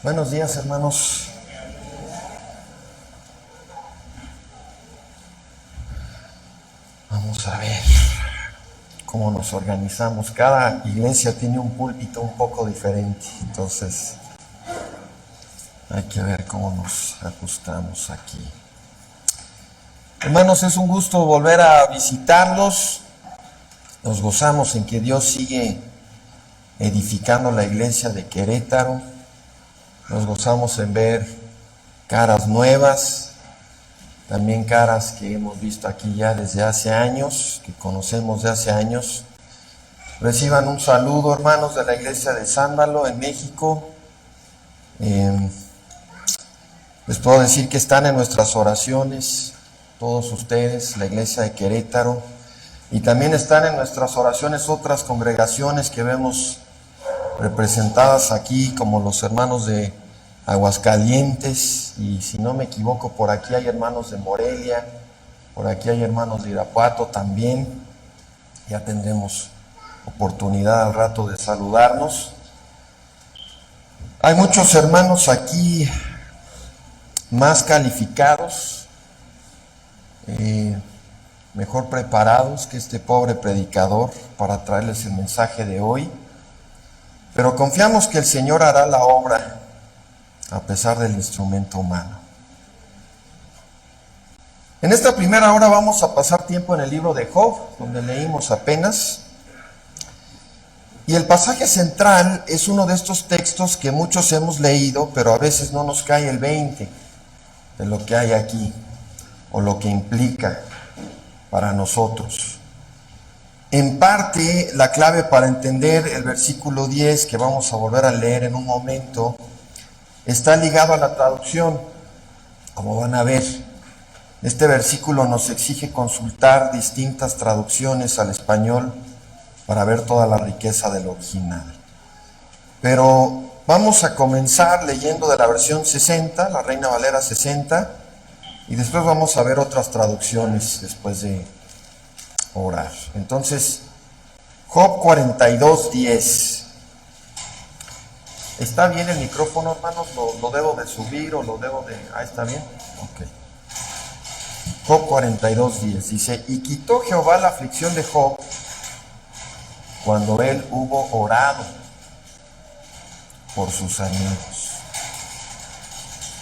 Buenos días, hermanos. Vamos a ver cómo nos organizamos. Cada iglesia tiene un púlpito un poco diferente, entonces hay que ver cómo nos ajustamos aquí. Hermanos, es un gusto volver a visitarlos. Nos gozamos en que Dios sigue edificando la iglesia de Querétaro. Nos gozamos en ver caras nuevas, también caras que hemos visto aquí ya desde hace años, que conocemos de hace años. Reciban un saludo, hermanos, de la iglesia de Sándalo en México. Les puedo decir que están en nuestras oraciones, todos ustedes, la iglesia de Querétaro, y también están en nuestras oraciones otras congregaciones que vemos representadas aquí, como los hermanos de Aguascalientes, y si no me equivoco, por aquí hay hermanos de Morelia, por aquí hay hermanos de Irapuato también. Ya tendremos oportunidad al rato de saludarnos. Hay muchos hermanos aquí más calificados, mejor preparados que este pobre predicador para traerles el mensaje de hoy. Pero confiamos que el Señor hará la obra a pesar del instrumento humano. En esta primera hora vamos a pasar tiempo en el libro de Job, donde leímos apenas. Y el pasaje central es uno de estos textos que muchos hemos leído, pero a veces no nos cae el 20 de lo que hay aquí, o lo que implica para nosotros. En parte, la clave para entender el versículo 10, que vamos a volver a leer en un momento, está ligado a la traducción. Como van a ver, este versículo nos exige consultar distintas traducciones al español para ver toda la riqueza del original. Pero vamos a comenzar leyendo de la versión 60, la Reina Valera 60, y después vamos a ver otras traducciones después de orar. Entonces, Job 42:10. ¿Está bien el micrófono, hermanos? ¿Lo debo de subir o lo debo de...? Ah, ¿está bien? Ok. Job 42:10 dice: Y quitó Jehová la aflicción de Job cuando él hubo orado por sus amigos.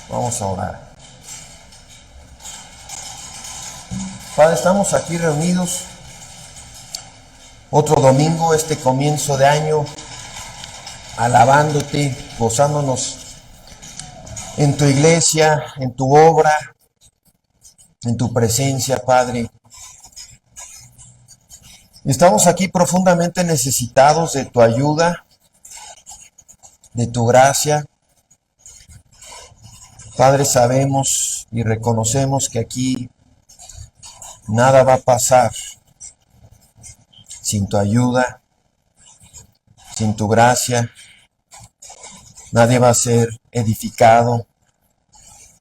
Vamos a orar. Padre, estamos aquí reunidos otro domingo, este comienzo de año, alabándote, gozándonos en tu iglesia, en tu obra, en tu presencia, Padre. Estamos aquí profundamente necesitados de tu ayuda, de tu gracia. Padre, sabemos y reconocemos que aquí nada va a pasar sin tu ayuda, sin tu gracia. Nadie va a ser edificado,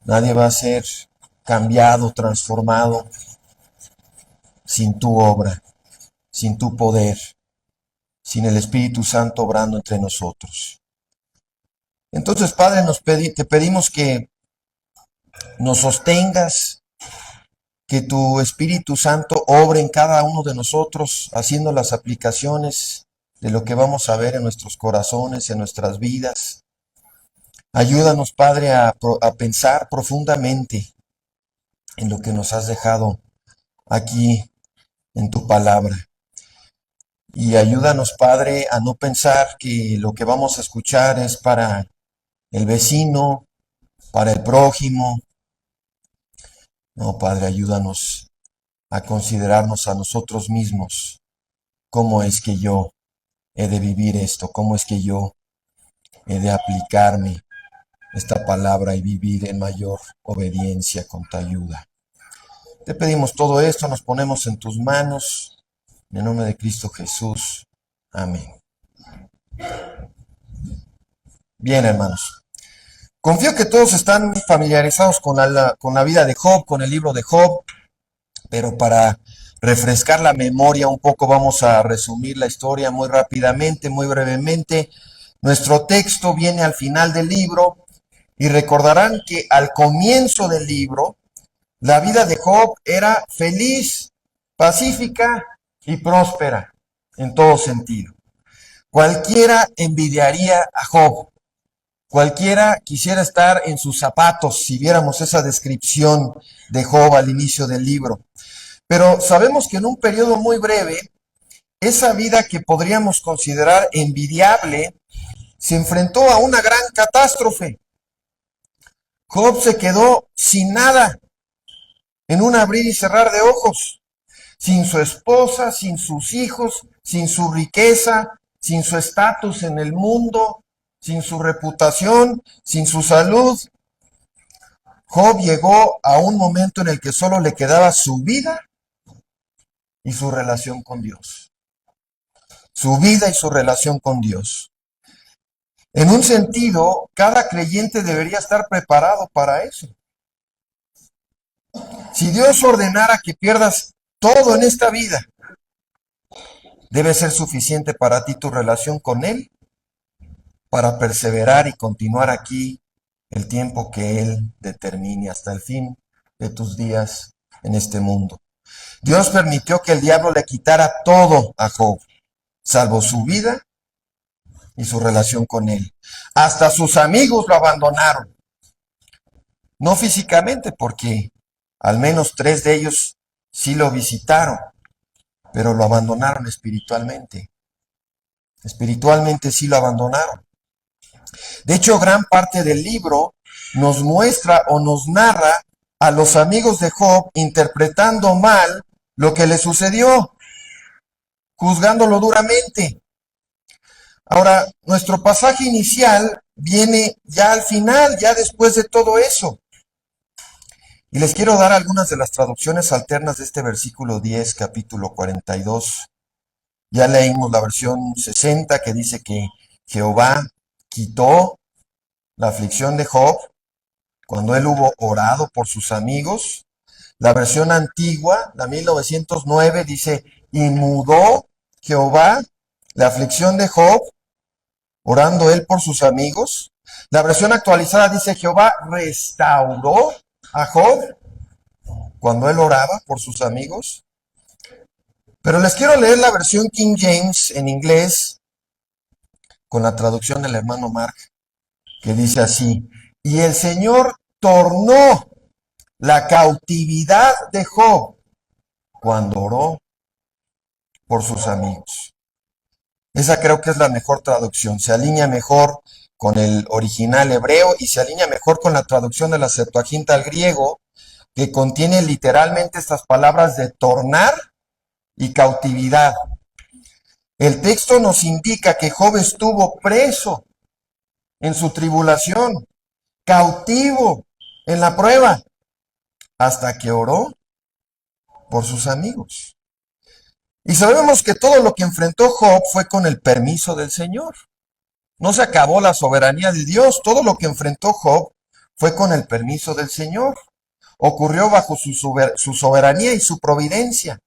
nadie va a ser cambiado, transformado sin tu obra, sin tu poder, sin el Espíritu Santo obrando entre nosotros. Entonces, Padre, te pedimos que nos sostengas, que tu Espíritu Santo obre en cada uno de nosotros, haciendo las aplicaciones de lo que vamos a ver en nuestros corazones, en nuestras vidas. Ayúdanos, Padre, a pensar profundamente en lo que nos has dejado aquí en tu palabra. Y ayúdanos, Padre, a no pensar que lo que vamos a escuchar es para el vecino, para el prójimo. No, Padre, ayúdanos a considerarnos a nosotros mismos. ¿Cómo es que yo he de vivir esto? ¿Cómo es que yo he de aplicarme esta palabra y vivir en mayor obediencia con tu ayuda? Te pedimos todo esto, nos ponemos en tus manos, en el nombre de Cristo Jesús. Amén. Bien, hermanos. Confío que todos están familiarizados con la vida de Job, con el libro de Job, pero para refrescar la memoria un poco vamos a resumir la historia muy rápidamente, muy brevemente. Nuestro texto viene al final del libro y recordarán que al comienzo del libro, la vida de Job era feliz, pacífica y próspera en todo sentido. Cualquiera envidiaría a Job. Cualquiera quisiera estar en sus zapatos si viéramos esa descripción de Job al inicio del libro. Pero sabemos que en un periodo muy breve, esa vida que podríamos considerar envidiable se enfrentó a una gran catástrofe. Job se quedó sin nada, en un abrir y cerrar de ojos, sin su esposa, sin sus hijos, sin su riqueza, sin su estatus en el mundo, sin su reputación, sin su salud. Job llegó a un momento en el que solo le quedaba su vida y su relación con Dios. Su vida y su relación con Dios. En un sentido, cada creyente debería estar preparado para eso. Si Dios ordenara que pierdas todo en esta vida, debe ser suficiente para ti tu relación con Él para perseverar y continuar aquí el tiempo que Él determine hasta el fin de tus días en este mundo. Dios permitió que el diablo le quitara todo a Job, salvo su vida y su relación con Él. Hasta sus amigos lo abandonaron. No físicamente, porque al menos 3 de ellos sí lo visitaron, pero lo abandonaron espiritualmente. Espiritualmente sí lo abandonaron. De hecho, gran parte del libro nos muestra o nos narra a los amigos de Job interpretando mal lo que le sucedió, juzgándolo duramente. Ahora, nuestro pasaje inicial viene ya al final, ya después de todo eso. Y les quiero dar algunas de las traducciones alternas de este versículo 10, capítulo 42. Ya leímos la versión 60 que dice que Jehová quitó la aflicción de Job cuando él hubo orado por sus amigos. La versión antigua, la 1909, dice, y mudó Jehová la aflicción de Job, orando él por sus amigos. La versión actualizada dice, Jehová restauró a Job cuando él oraba por sus amigos. Pero les quiero leer la versión King James en inglés, con la traducción del hermano Mark, que dice así, y el Señor tornó la cautividad de Job cuando oró por sus amigos. Esa creo que es la mejor traducción, se alinea mejor con el original hebreo y se alinea mejor con la traducción de la Septuaginta al griego, que contiene literalmente estas palabras de tornar y cautividad. El texto nos indica que Job estuvo preso en su tribulación, cautivo en la prueba, hasta que oró por sus amigos. Y sabemos que todo lo que enfrentó Job fue con el permiso del Señor. No se acabó la soberanía de Dios, todo lo que enfrentó Job fue con el permiso del Señor. Ocurrió bajo su soberanía y su providencia.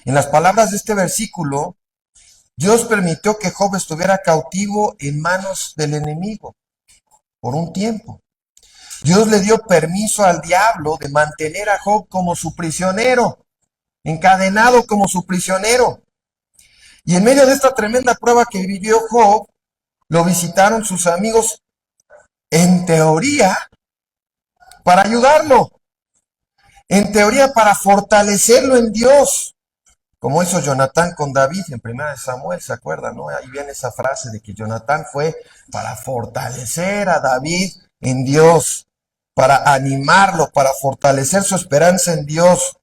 En las palabras de este versículo, Dios permitió que Job estuviera cautivo en manos del enemigo por un tiempo. Dios le dio permiso al diablo de mantener a Job como su prisionero, encadenado como su prisionero. Y en medio de esta tremenda prueba que vivió Job, lo visitaron sus amigos, en teoría, para ayudarlo, en teoría para fortalecerlo en Dios, como hizo Jonatán con David en 1 Samuel, ¿se acuerdan, no? Ahí viene esa frase de que Jonatán fue para fortalecer a David en Dios, para animarlo, para fortalecer su esperanza en Dios.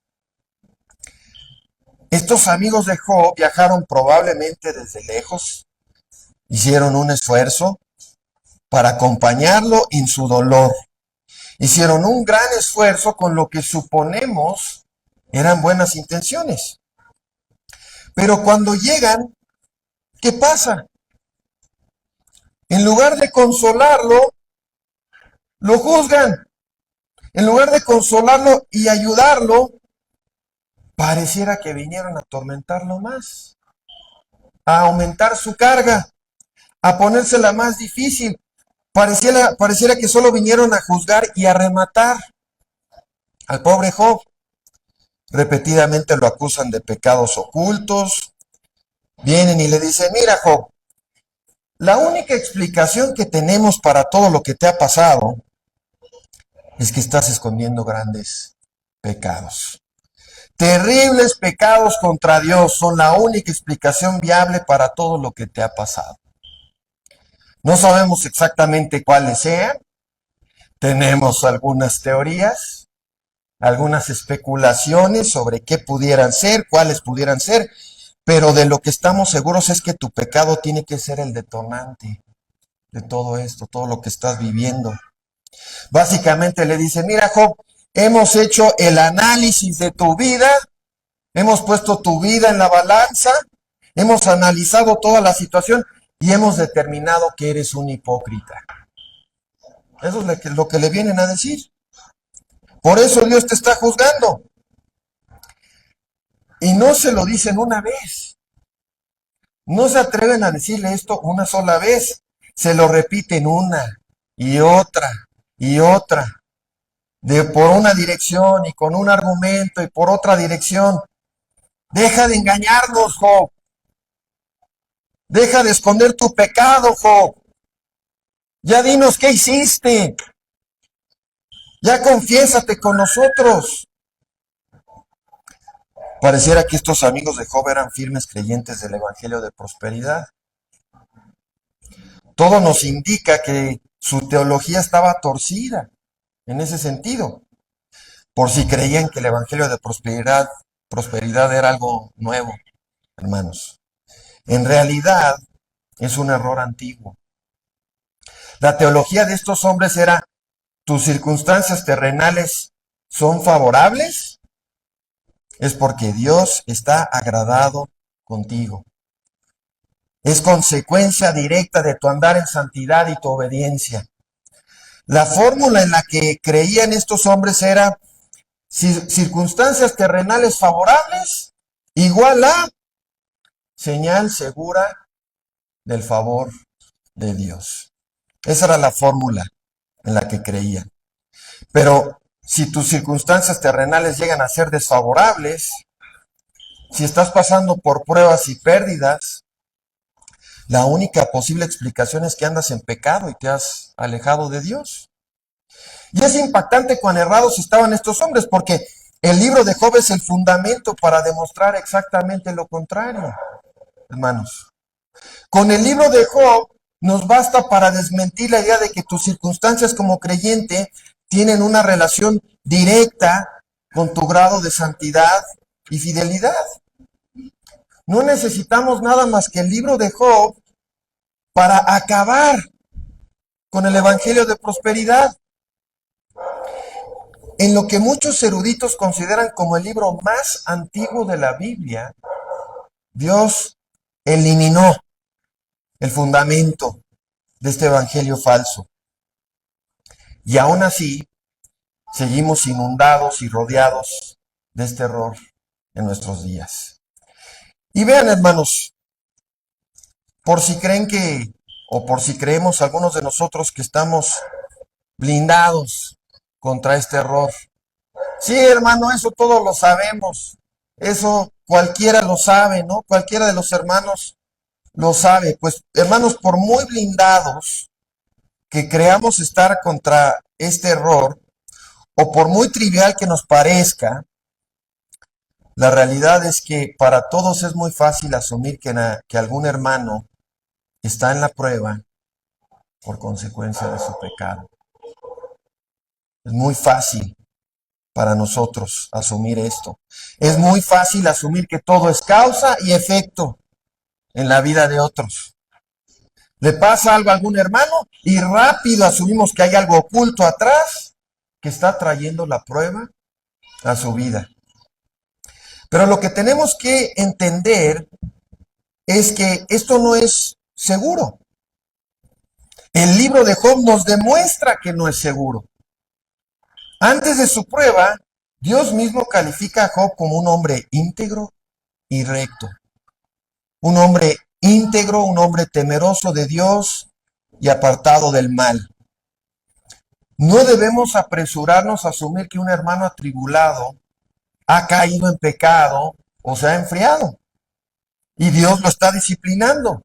Estos amigos de Job viajaron probablemente desde lejos, hicieron un esfuerzo para acompañarlo en su dolor. Hicieron un gran esfuerzo con lo que suponemos eran buenas intenciones. Pero cuando llegan, ¿qué pasa? En lugar de consolarlo, lo juzgan. En lugar de consolarlo y ayudarlo, pareciera que vinieron a atormentarlo más, a aumentar su carga, a ponérsela más difícil. Pareciera que solo vinieron a juzgar y a rematar al pobre Job. Repetidamente lo acusan de pecados ocultos. Vienen y le dicen, mira Job, la única explicación que tenemos para todo lo que te ha pasado es que estás escondiendo grandes pecados. Terribles pecados contra Dios son la única explicación viable para todo lo que te ha pasado. No sabemos exactamente cuáles sean. Tenemos algunas teorías, algunas especulaciones sobre qué pudieran ser, cuáles pudieran ser, pero de lo que estamos seguros es que tu pecado tiene que ser el detonante de todo esto, todo lo que estás viviendo. Básicamente le dicen, mira Job, hemos hecho el análisis de tu vida, hemos puesto tu vida en la balanza, hemos analizado toda la situación y hemos determinado que eres un hipócrita. Eso es lo que le vienen a decir. Por eso Dios te está juzgando. Y no se lo dicen una vez. No se atreven a decirle esto una sola vez. Se lo repiten una y otra y otra. Por una dirección y con un argumento y por otra dirección. Deja de engañarnos, Job. Deja de esconder tu pecado, Job. Ya dinos qué hiciste. Ya confiésate con nosotros. Pareciera que estos amigos de Job eran firmes creyentes del Evangelio de prosperidad. Todo nos indica que su teología estaba torcida en ese sentido. Por si creían que el Evangelio de prosperidad era algo nuevo, hermanos. En realidad es un error antiguo. La teología de estos hombres era: ¿tus circunstancias terrenales son favorables? Es porque Dios está agradado contigo. Es consecuencia directa de tu andar en santidad y tu obediencia. La fórmula en la que creían estos hombres era: circunstancias terrenales favorables igual a señal segura del favor de Dios. Esa era la fórmula en la que creían. Pero si tus circunstancias terrenales llegan a ser desfavorables, si estás pasando por pruebas y pérdidas, la única posible explicación es que andas en pecado y te has alejado de Dios. Y es impactante cuán errados estaban estos hombres, porque el libro de Job es el fundamento para demostrar exactamente lo contrario, hermanos. Con el libro de Job nos basta para desmentir la idea de que tus circunstancias como creyente tienen una relación directa con tu grado de santidad y fidelidad. No necesitamos nada más que el libro de Job para acabar con el Evangelio de prosperidad. En lo que muchos eruditos consideran como el libro más antiguo de la Biblia, Dios eliminó el fundamento de este evangelio falso. Y aún así, seguimos inundados y rodeados de este error en nuestros días. Y vean, hermanos, por si creen que, o por si creemos algunos de nosotros que estamos blindados contra este error. Sí, hermano, eso todos lo sabemos. Eso cualquiera lo sabe, ¿no? Cualquiera de los hermanos lo sabe. Pues, hermanos, por muy blindados que creamos estar contra este error, o por muy trivial que nos parezca, la realidad es que para todos es muy fácil asumir que algún hermano está en la prueba por consecuencia de su pecado. Es muy fácil para nosotros asumir esto. Es muy fácil asumir que todo es causa y efecto en la vida de otros. Le pasa algo a algún hermano y rápido asumimos que hay algo oculto atrás que está trayendo la prueba a su vida. Pero lo que tenemos que entender es que esto no es seguro. El libro de Job nos demuestra que no es seguro. Antes de su prueba, Dios mismo califica a Job como un hombre íntegro y recto. Un hombre íntegro, un hombre temeroso de Dios, y apartado del mal. No debemos apresurarnos a asumir que un hermano atribulado ha caído en pecado o se ha enfriado y Dios lo está disciplinando.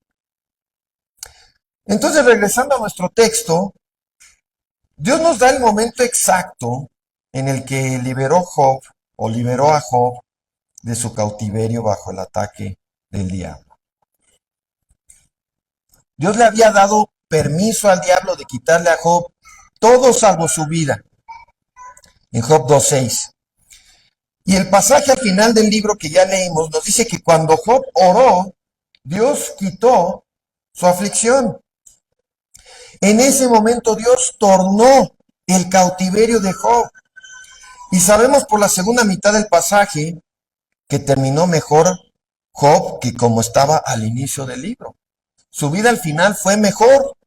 Entonces, regresando a nuestro texto, Dios nos da el momento exacto en el que liberó a Job de su cautiverio bajo el ataque del diablo. Dios le había dado permiso al diablo de quitarle a Job todo salvo su vida, en Job 2:6. Y el pasaje al final del libro que ya leímos nos dice que cuando Job oró, Dios quitó su aflicción. En ese momento Dios tornó el cautiverio de Job. Y sabemos por la segunda mitad del pasaje que terminó mejor Job que como estaba al inicio del libro. Su vida al final fue mejor.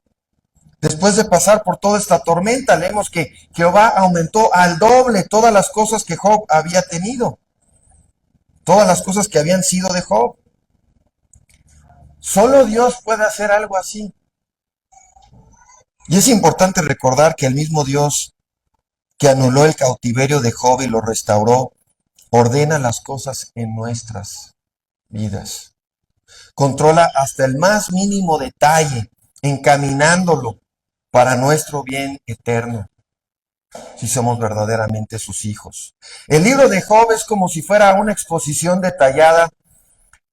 Después de pasar por toda esta tormenta, leemos que Jehová aumentó al doble todas las cosas que Job había tenido. Todas las cosas que habían sido de Job. Solo Dios puede hacer algo así. Y es importante recordar que el mismo Dios que anuló el cautiverio de Job y lo restauró, ordena las cosas en nuestras vidas. Controla hasta el más mínimo detalle, encaminándolo para nuestro bien eterno, si somos verdaderamente sus hijos. El libro de Job es como si fuera una exposición detallada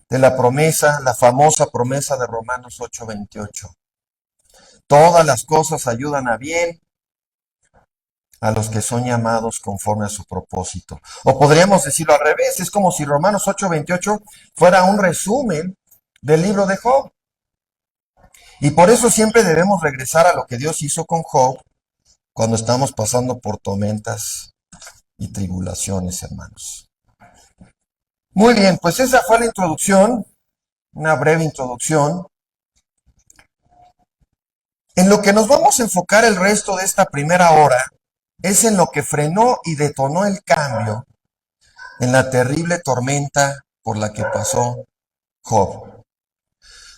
de la promesa, la famosa promesa de Romanos 8:28. Todas las cosas ayudan a bien a los que son llamados conforme a su propósito. O podríamos decirlo al revés, es como si Romanos 8:28 fuera un resumen del libro de Job. Y por eso siempre debemos regresar a lo que Dios hizo con Job cuando estamos pasando por tormentas y tribulaciones, hermanos. Muy bien, pues esa fue la introducción, una breve introducción. En lo que nos vamos a enfocar el resto de esta primera hora es en lo que frenó y detonó el cambio en la terrible tormenta por la que pasó Job.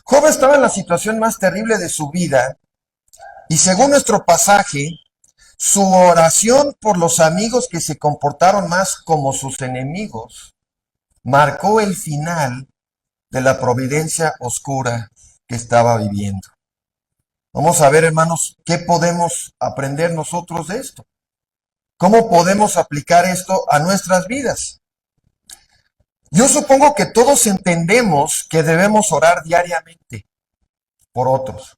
Job estaba en la situación más terrible de su vida y según nuestro pasaje, su oración por los amigos que se comportaron más como sus enemigos marcó el final de la providencia oscura que estaba viviendo. Vamos a ver, hermanos, qué podemos aprender nosotros de esto. ¿Cómo podemos aplicar esto a nuestras vidas? Yo supongo que todos entendemos que debemos orar diariamente por otros.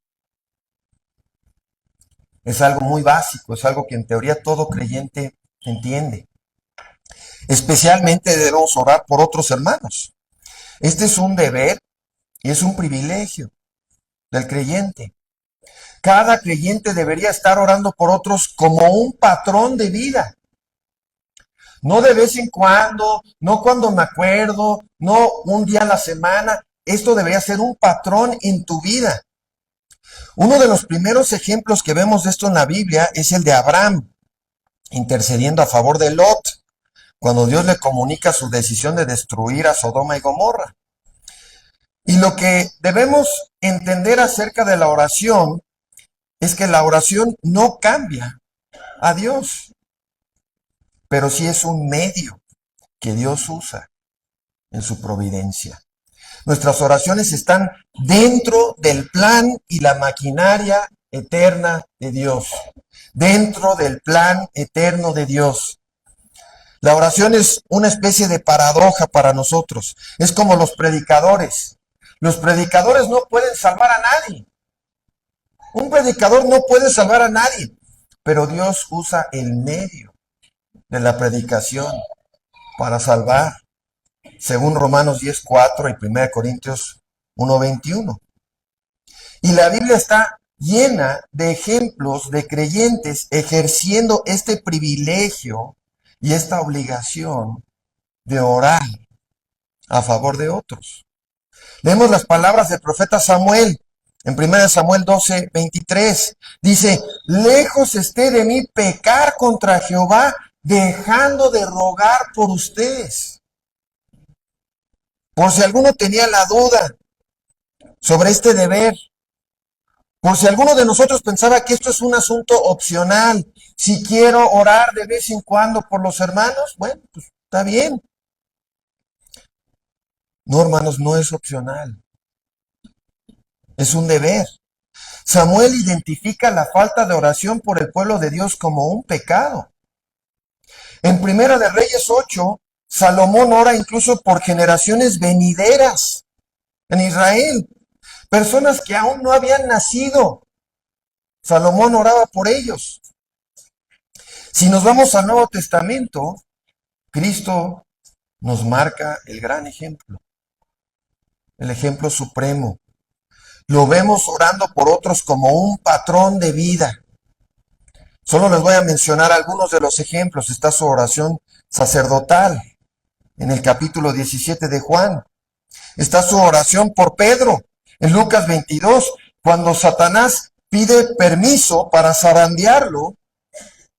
Es algo muy básico, es algo que en teoría todo creyente entiende. Especialmente debemos orar por otros hermanos. Este es un deber y es un privilegio del creyente. Cada creyente debería estar orando por otros como un patrón de vida. No de vez en cuando, no cuando me acuerdo, no un día a la semana. Esto debería ser un patrón en tu vida. Uno de los primeros ejemplos que vemos de esto en la Biblia es el de Abraham, intercediendo a favor de Lot, cuando Dios le comunica su decisión de destruir a Sodoma y Gomorra. Y lo que debemos entender acerca de la oración es que la oración no cambia a Dios, pero sí es un medio que Dios usa en su providencia. Nuestras oraciones están dentro del plan y la maquinaria eterna de Dios, dentro del plan eterno de Dios. La oración es una especie de paradoja para nosotros. Es como los predicadores. Los predicadores no pueden salvar a nadie. Un predicador no puede salvar a nadie, pero Dios usa el medio de la predicación para salvar, según Romanos 10:4 y 1 Corintios 1:21. Y la Biblia está llena de ejemplos de creyentes ejerciendo este privilegio y esta obligación de orar a favor de otros. Leemos las palabras del profeta Samuel en 1 Samuel 12:23. Dice: lejos esté de mí pecar contra Jehová, dejando de rogar por ustedes. Por si alguno tenía la duda sobre este deber, Por si alguno de nosotros pensaba que esto es un asunto opcional, si quiero orar de vez en cuando por los hermanos, bueno, pues está bien. No, hermanos, no es opcional, es un deber. Samuel identifica la falta de oración por el pueblo de Dios como un pecado. En Primera de Reyes 8, Salomón ora incluso por generaciones venideras en Israel, personas que aún no habían nacido. Salomón oraba por ellos. Si nos vamos al Nuevo Testamento, Cristo nos marca el gran ejemplo, el ejemplo supremo. Lo vemos orando por otros como un patrón de vida. Solo les voy a mencionar algunos de los ejemplos. Está su oración sacerdotal en el capítulo 17 de Juan. Está su oración por Pedro en Lucas 22, cuando Satanás pide permiso para zarandearlo,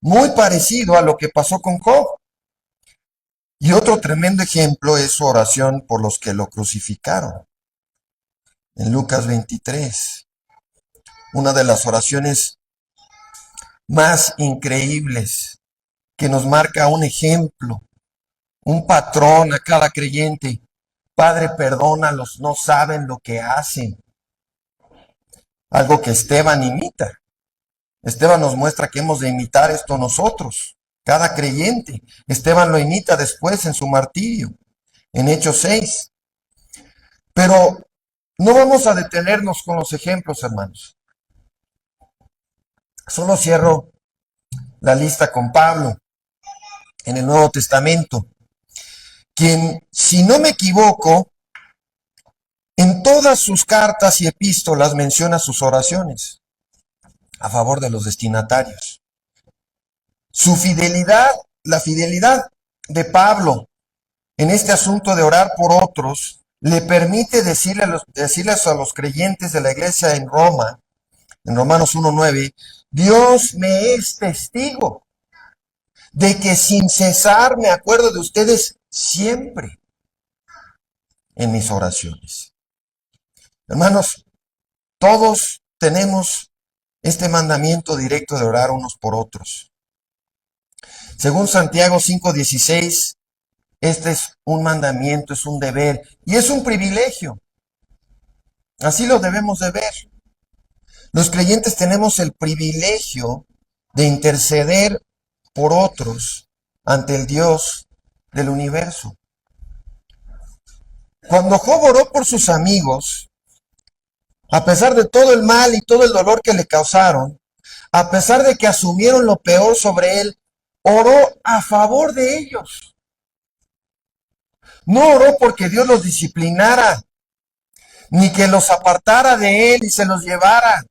muy parecido a lo que pasó con Job. Y otro tremendo ejemplo es su oración por los que lo crucificaron. En Lucas 23, una de las oraciones más increíbles que nos marca un ejemplo, un patrón a cada creyente. Padre, perdónalos, no saben lo que hacen. Algo que Esteban imita. Esteban nos muestra que hemos de imitar esto nosotros, cada creyente. Esteban lo imita después en su martirio, en Hechos 6. Pero no vamos a detenernos con los ejemplos, hermanos. Solo cierro la lista con Pablo en el Nuevo Testamento, quien, si no me equivoco, en todas sus cartas y epístolas menciona sus oraciones a favor de los destinatarios. Su fidelidad, la fidelidad de Pablo en este asunto de orar por otros, le permite decirles a los creyentes de la iglesia en Roma, en Romanos 1:9, Dios me es testigo de que sin cesar me acuerdo de ustedes siempre en mis oraciones. Hermanos, todos tenemos este mandamiento directo de orar unos por otros. Según Santiago 5:16, este es un mandamiento, es un deber y es un privilegio. Así lo debemos de ver. Los creyentes tenemos el privilegio de interceder por otros ante el Dios del universo. Cuando Job oró por sus amigos, a pesar de todo el mal y todo el dolor que le causaron, a pesar de que asumieron lo peor sobre él, oró a favor de ellos. No oró porque Dios los disciplinara, ni que los apartara de él y se los llevara,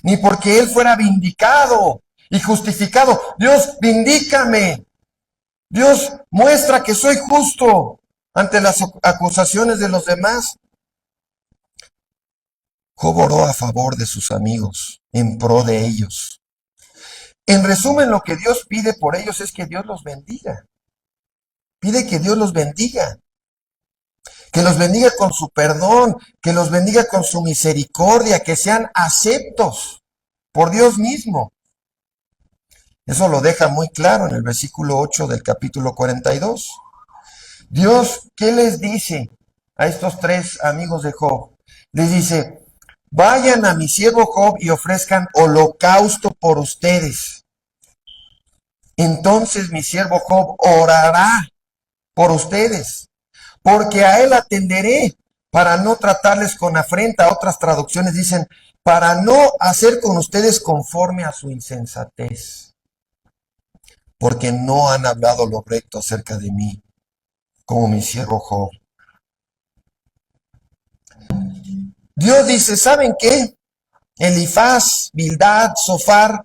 ni porque él fuera vindicado y justificado. Dios, vindícame. Dios, muestra que soy justo ante las acusaciones de los demás. Job oró a favor de sus amigos, en pro de ellos. En resumen, lo que Dios pide por ellos es que Dios los bendiga. Pide que Dios los bendiga. Que los bendiga con su perdón, que los bendiga con su misericordia, que sean aceptos por Dios mismo. Eso lo deja muy claro en el versículo 8 del capítulo 42. Dios, ¿qué les dice a estos tres amigos de Job? Les dice, vayan a mi siervo Job y ofrezcan holocausto por ustedes. Entonces mi siervo Job orará por ustedes, porque a él atenderé para no tratarles con afrenta. Otras traducciones dicen, para no hacer con ustedes conforme a su insensatez, porque no han hablado lo recto acerca de mí, como mi siervo Job. Dios dice, ¿saben qué? Elifaz, Bildad, Zofar,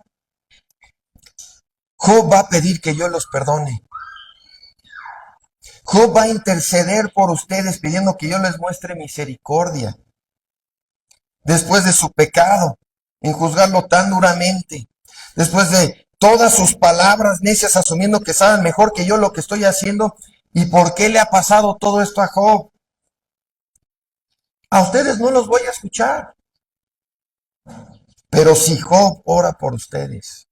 Job va a pedir que yo los perdone. Job va a interceder por ustedes pidiendo que yo les muestre misericordia. Después de su pecado, en juzgarlo tan duramente, después de todas sus palabras necias asumiendo que saben mejor que yo lo que estoy haciendo, ¿y por qué le ha pasado todo esto a Job? A ustedes no los voy a escuchar. Pero si Job ora por ustedes,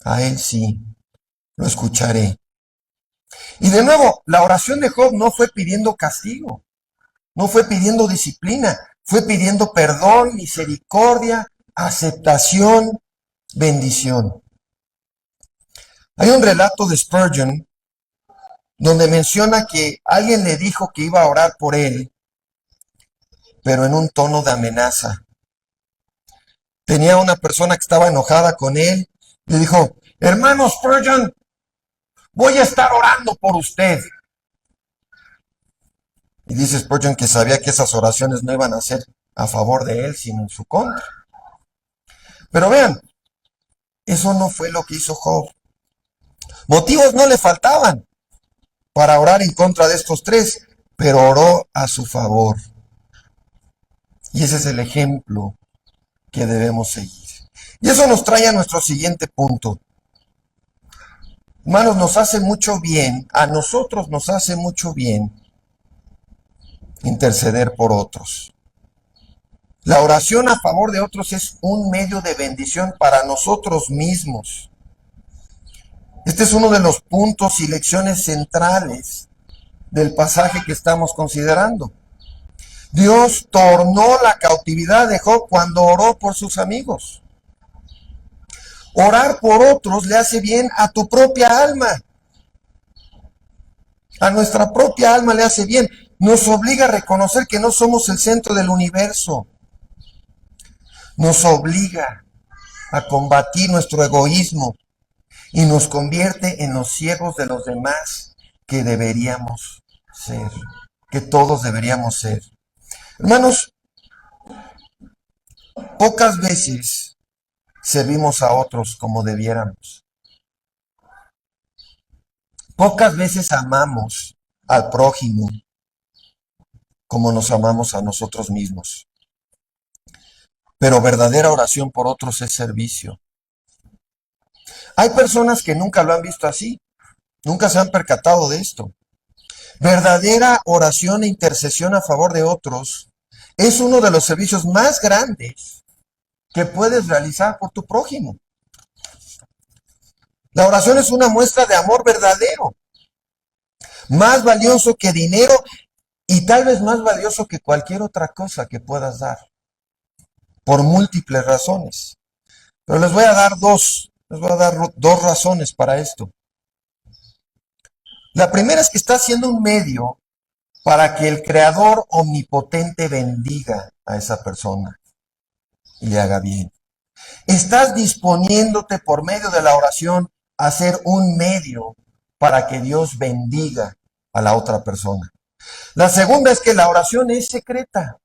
a él sí lo escucharé. Y de nuevo, la oración de Job no fue pidiendo castigo, no fue pidiendo disciplina, fue pidiendo perdón, misericordia, aceptación, bendición. Hay un relato de Spurgeon donde menciona que alguien le dijo que iba a orar por él, pero en un tono de amenaza. Tenía una persona que estaba enojada con él, le dijo: hermano Spurgeon, voy a estar orando por usted. Y dice Spurgeon que sabía que esas oraciones no iban a ser a favor de él, sino en su contra. Pero vean, eso no fue lo que hizo Job. Motivos no le faltaban para orar en contra de estos tres, pero oró a su favor. Y ese es el ejemplo que debemos seguir. Y eso nos trae a nuestro siguiente punto. Hermanos, nos hace mucho bien, a nosotros nos hace mucho bien interceder por otros. La oración a favor de otros es un medio de bendición para nosotros mismos. Este es uno de los puntos y lecciones centrales del pasaje que estamos considerando. Dios tornó la cautividad de Job cuando oró por sus amigos. Orar por otros le hace bien a tu propia alma. A nuestra propia alma le hace bien. Nos obliga a reconocer que no somos el centro del universo. Nos obliga a combatir nuestro egoísmo y nos convierte en los siervos de los demás que deberíamos ser, que todos deberíamos ser. Hermanos, pocas veces servimos a otros como debiéramos. Pocas veces amamos al prójimo como nos amamos a nosotros mismos. Pero verdadera oración por otros es servicio. Hay personas que nunca lo han visto así, nunca se han percatado de esto. Verdadera oración e intercesión a favor de otros es uno de los servicios más grandes que puedes realizar por tu prójimo. La oración es una muestra de amor verdadero, más valioso que dinero y tal vez más valioso que cualquier otra cosa que puedas dar, por múltiples razones. Pero les voy a dar dos razones para esto. La primera es que está siendo un medio para que el Creador omnipotente bendiga a esa persona y le haga bien. Estás disponiéndote por medio de la oración a ser un medio para que Dios bendiga a la otra persona. La segunda es que la oración es secreta.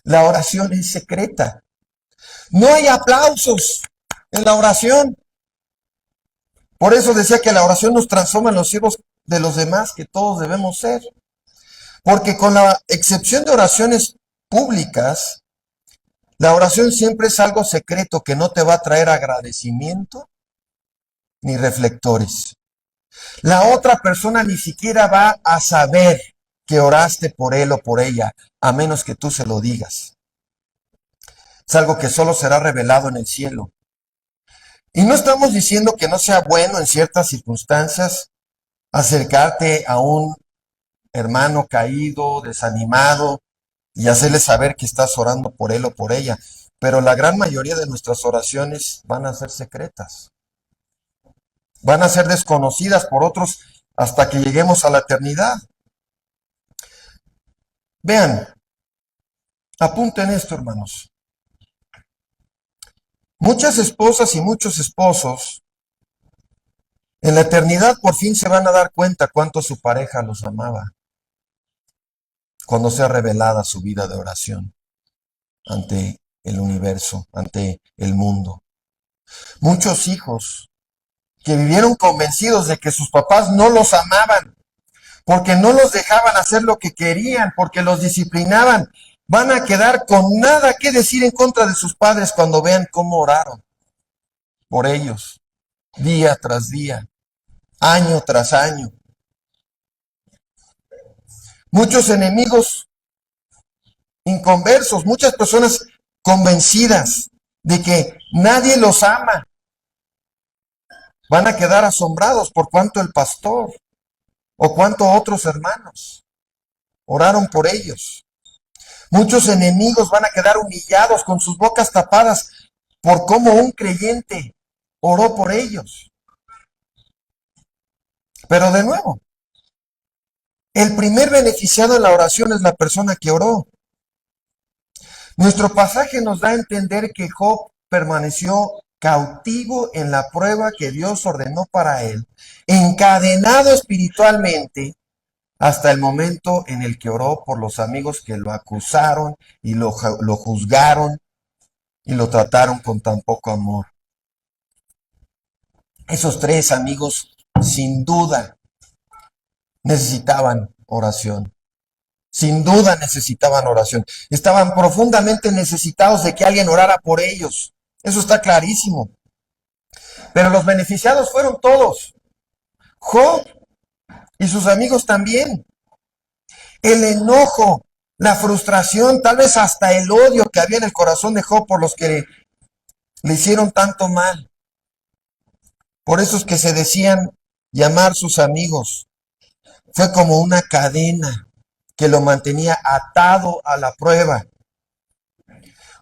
La oración es secreta. No hay aplausos en la oración. Por eso decía que la oración nos transforma en los siervos de los demás que todos debemos ser. Porque con la excepción de oraciones públicas, la oración siempre es algo secreto que no te va a traer agradecimiento ni reflectores. La otra persona ni siquiera va a saber que oraste por él o por ella, a menos que tú se lo digas. Es algo que solo será revelado en el cielo. Y no estamos diciendo que no sea bueno en ciertas circunstancias acercarte a un hermano caído, desanimado, y hacerle saber que estás orando por él o por ella. Pero la gran mayoría de nuestras oraciones van a ser secretas. Van a ser desconocidas por otros hasta que lleguemos a la eternidad. Vean, apunten esto, hermanos. Muchas esposas y muchos esposos en la eternidad por fin se van a dar cuenta cuánto su pareja los amaba cuando sea revelada su vida de oración ante el universo, ante el mundo. Muchos hijos que vivieron convencidos de que sus papás no los amaban, porque no los dejaban hacer lo que querían, porque los disciplinaban, van a quedar con nada que decir en contra de sus padres cuando vean cómo oraron por ellos, día tras día, año tras año. Muchos enemigos inconversos, muchas personas convencidas de que nadie los ama. Van a quedar asombrados por cuánto el pastor o cuánto otros hermanos oraron por ellos. Muchos enemigos van a quedar humillados con sus bocas tapadas por cómo un creyente oró por ellos. Pero de nuevo, el primer beneficiado de la oración es la persona que oró. Nuestro pasaje nos da a entender que Job permaneció cautivo en la prueba que Dios ordenó para él, encadenado espiritualmente hasta el momento en el que oró por los amigos que lo acusaron y lo juzgaron y lo trataron con tan poco amor. Esos tres amigos, sin duda, necesitaban oración. Sin duda necesitaban oración. Estaban profundamente necesitados de que alguien orara por ellos. Eso está clarísimo. Pero los beneficiados fueron todos. Job y sus amigos también. El enojo, la frustración, tal vez hasta el odio que había en el corazón de Job por los que le hicieron tanto mal. Por esos que se decían llamar sus amigos. Fue como una cadena que lo mantenía atado a la prueba.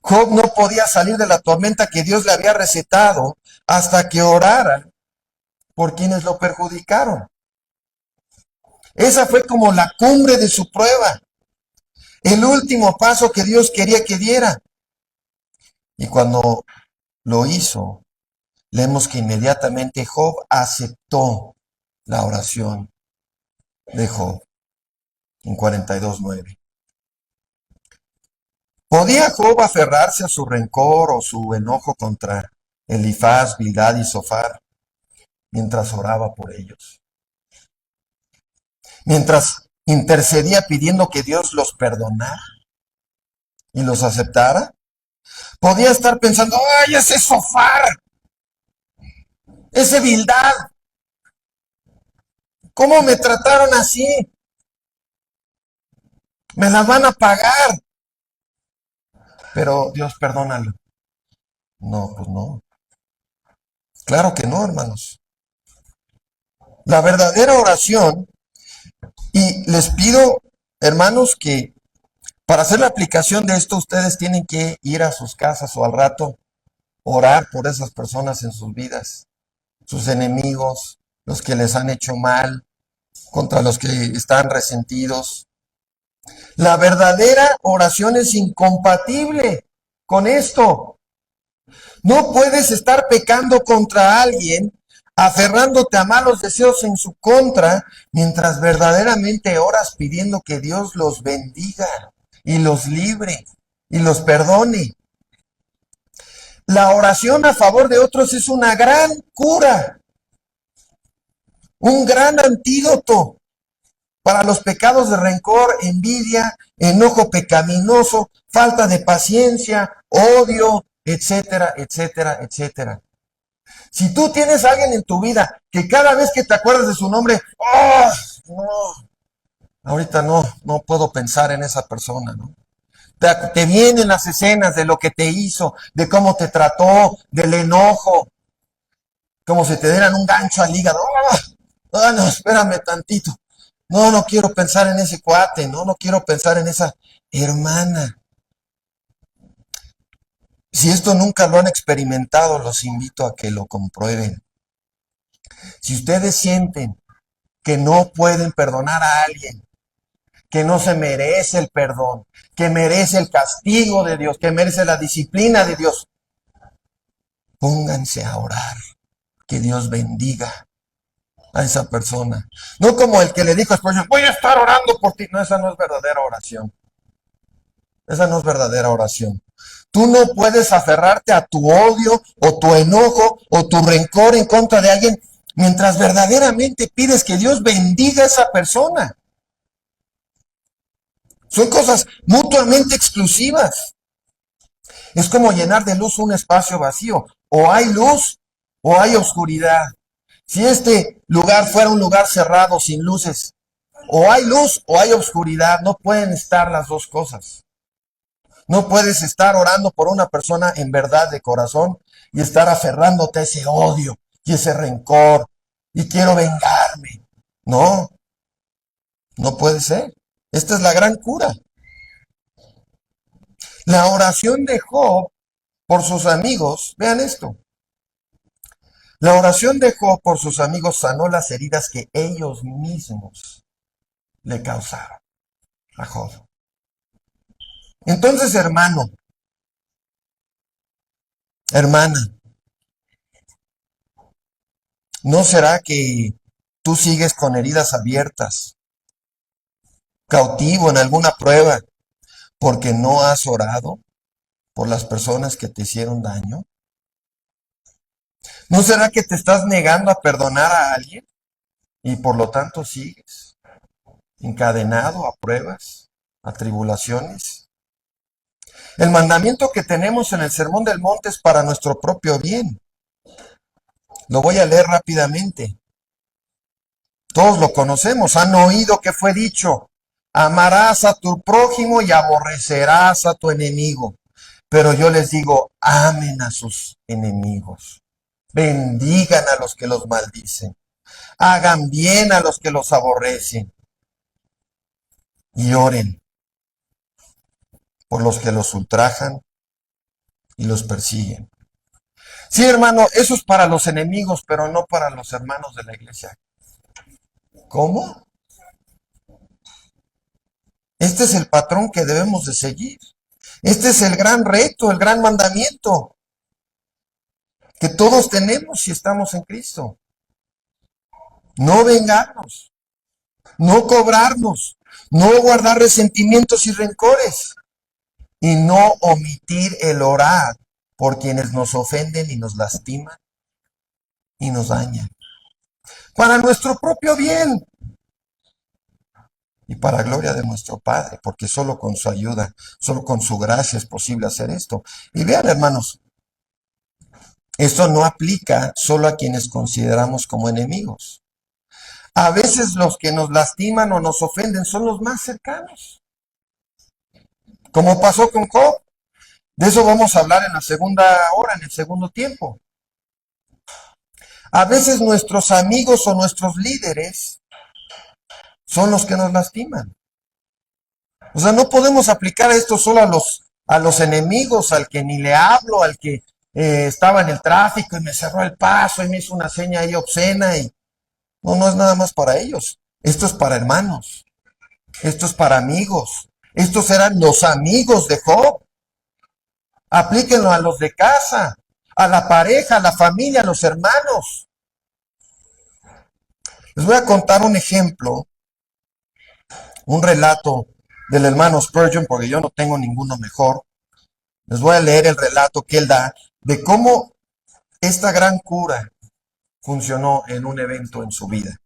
Job no podía salir de la tormenta que Dios le había recetado hasta que orara por quienes lo perjudicaron. Esa fue como la cumbre de su prueba, el último paso que Dios quería que diera. Y cuando lo hizo, leemos que inmediatamente Job aceptó la oración de Job en 42:9. ¿Podía Job aferrarse a su rencor o su enojo contra Elifaz, Bildad y Zofar mientras oraba por ellos? Mientras intercedía pidiendo que Dios los perdonara y los aceptara. Podía estar pensando, ¡ay, ese Zofar! ¡Ese Bildad! ¿Cómo me trataron así? Me las van a pagar. Pero Dios, perdónalo. No, pues no. Claro que no, hermanos. La verdadera oración, y les pido, hermanos, que para hacer la aplicación de esto, ustedes tienen que ir a sus casas o al rato orar por esas personas en sus vidas, sus enemigos, los que les han hecho mal, contra los que están resentidos. La verdadera oración es incompatible con esto. No puedes estar pecando contra alguien, aferrándote a malos deseos en su contra, mientras verdaderamente oras pidiendo que Dios los bendiga y los libre y los perdone. La oración a favor de otros es una gran cura, un gran antídoto para los pecados de rencor, envidia, enojo pecaminoso, falta de paciencia, odio, etcétera, etcétera, etcétera. Si tú tienes a alguien en tu vida que cada vez que te acuerdas de su nombre, ¡oh! No, ahorita no puedo pensar en esa persona, ¿no? Te vienen las escenas de lo que te hizo, de cómo te trató, del enojo, como si te dieran un gancho al hígado. ¡Oh! No, espérame tantito. No quiero pensar en ese cuate, no quiero pensar en esa hermana. Si esto nunca lo han experimentado, los invito a que lo comprueben. Si ustedes sienten que no pueden perdonar a alguien, que no se merece el perdón, que merece el castigo de Dios, que merece la disciplina de Dios, pónganse a orar, que Dios bendiga a esa persona. No como el que le dijo después, voy a estar orando por ti. No, esa no es verdadera oración. Esa no es verdadera oración. Tú no puedes aferrarte a tu odio o tu enojo o tu rencor en contra de alguien mientras verdaderamente pides que Dios bendiga a esa persona. Son cosas mutuamente exclusivas. Es como llenar de luz un espacio vacío. O hay luz o hay oscuridad. Si este lugar fuera un lugar cerrado sin luces, o hay luz o hay oscuridad, no pueden estar las dos cosas. No puedes estar orando por una persona en verdad de corazón y estar aferrándote a ese odio y ese rencor y quiero vengarme. No, no puede ser. Esta es la gran cura. La oración de Job por sus amigos, vean esto. La oración de Job por sus amigos sanó las heridas que ellos mismos le causaron a Job. Entonces, hermano, hermana, ¿no será que tú sigues con heridas abiertas, cautivo en alguna prueba, porque no has orado por las personas que te hicieron daño? ¿No será que te estás negando a perdonar a alguien y por lo tanto sigues encadenado a pruebas, a tribulaciones? El mandamiento que tenemos en el Sermón del Monte es para nuestro propio bien. Lo voy a leer rápidamente. Todos lo conocemos, han oído que fue dicho, amarás a tu prójimo y aborrecerás a tu enemigo. Pero yo les digo, amen a sus enemigos, bendigan a los que los maldicen, hagan bien a los que los aborrecen y oren por los que los ultrajan y los persiguen. Sí, hermano, eso es para los enemigos, pero no para los hermanos de la iglesia. ¿Cómo? Este es el patrón que debemos de seguir. Este es el gran reto, el gran mandamiento que todos tenemos si estamos en Cristo. No vengarnos, no cobrarnos, no guardar resentimientos y rencores y no omitir el orar por quienes nos ofenden y nos lastiman y nos dañan. Para nuestro propio bien y para gloria de nuestro Padre, porque solo con su ayuda, solo con su gracia es posible hacer esto. Y vean, hermanos, esto no aplica solo a quienes consideramos como enemigos. A veces los que nos lastiman o nos ofenden son los más cercanos, como pasó con Job. De eso vamos a hablar en la segunda hora, en el segundo tiempo. A veces nuestros amigos o nuestros líderes son los que nos lastiman. O sea, no podemos aplicar esto solo a los enemigos, al que ni le hablo, al que estaba en el tráfico y me cerró el paso y me hizo una seña ahí obscena. No, no es nada más para ellos. Esto es para hermanos. Esto es para amigos. Estos eran los amigos de Job. Aplíquenlo a los de casa, a la pareja, a la familia, a los hermanos. Les voy a contar un ejemplo, un relato del hermano Spurgeon, porque yo no tengo ninguno mejor. Les voy a leer el relato que él da de cómo esta gran cura funcionó en un evento en su vida.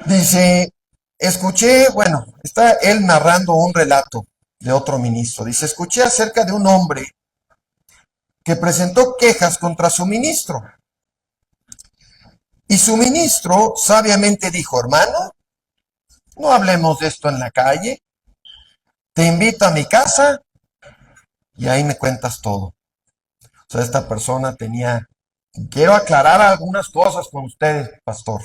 Dice, está él narrando un relato de otro ministro. Dice, escuché acerca de un hombre que presentó quejas contra su ministro. Y su ministro sabiamente dijo, hermano, no hablemos de esto en la calle. Te invito a mi casa y ahí me cuentas todo. O sea, esta persona quiero aclarar algunas cosas con ustedes, pastor.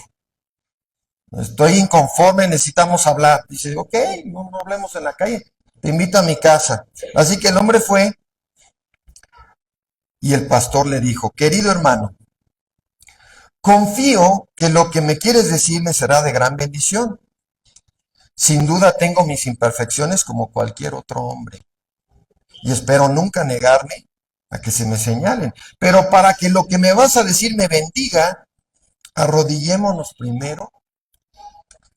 Estoy inconforme, necesitamos hablar. Dice, ok, no hablemos en la calle. Te invito a mi casa. Así que el hombre fue y el pastor le dijo, querido hermano, confío que lo que me quieres decir me será de gran bendición. Sin duda tengo mis imperfecciones como cualquier otro hombre. Y espero nunca negarme a que se me señalen. Pero para que lo que me vas a decir me bendiga, arrodillémonos primero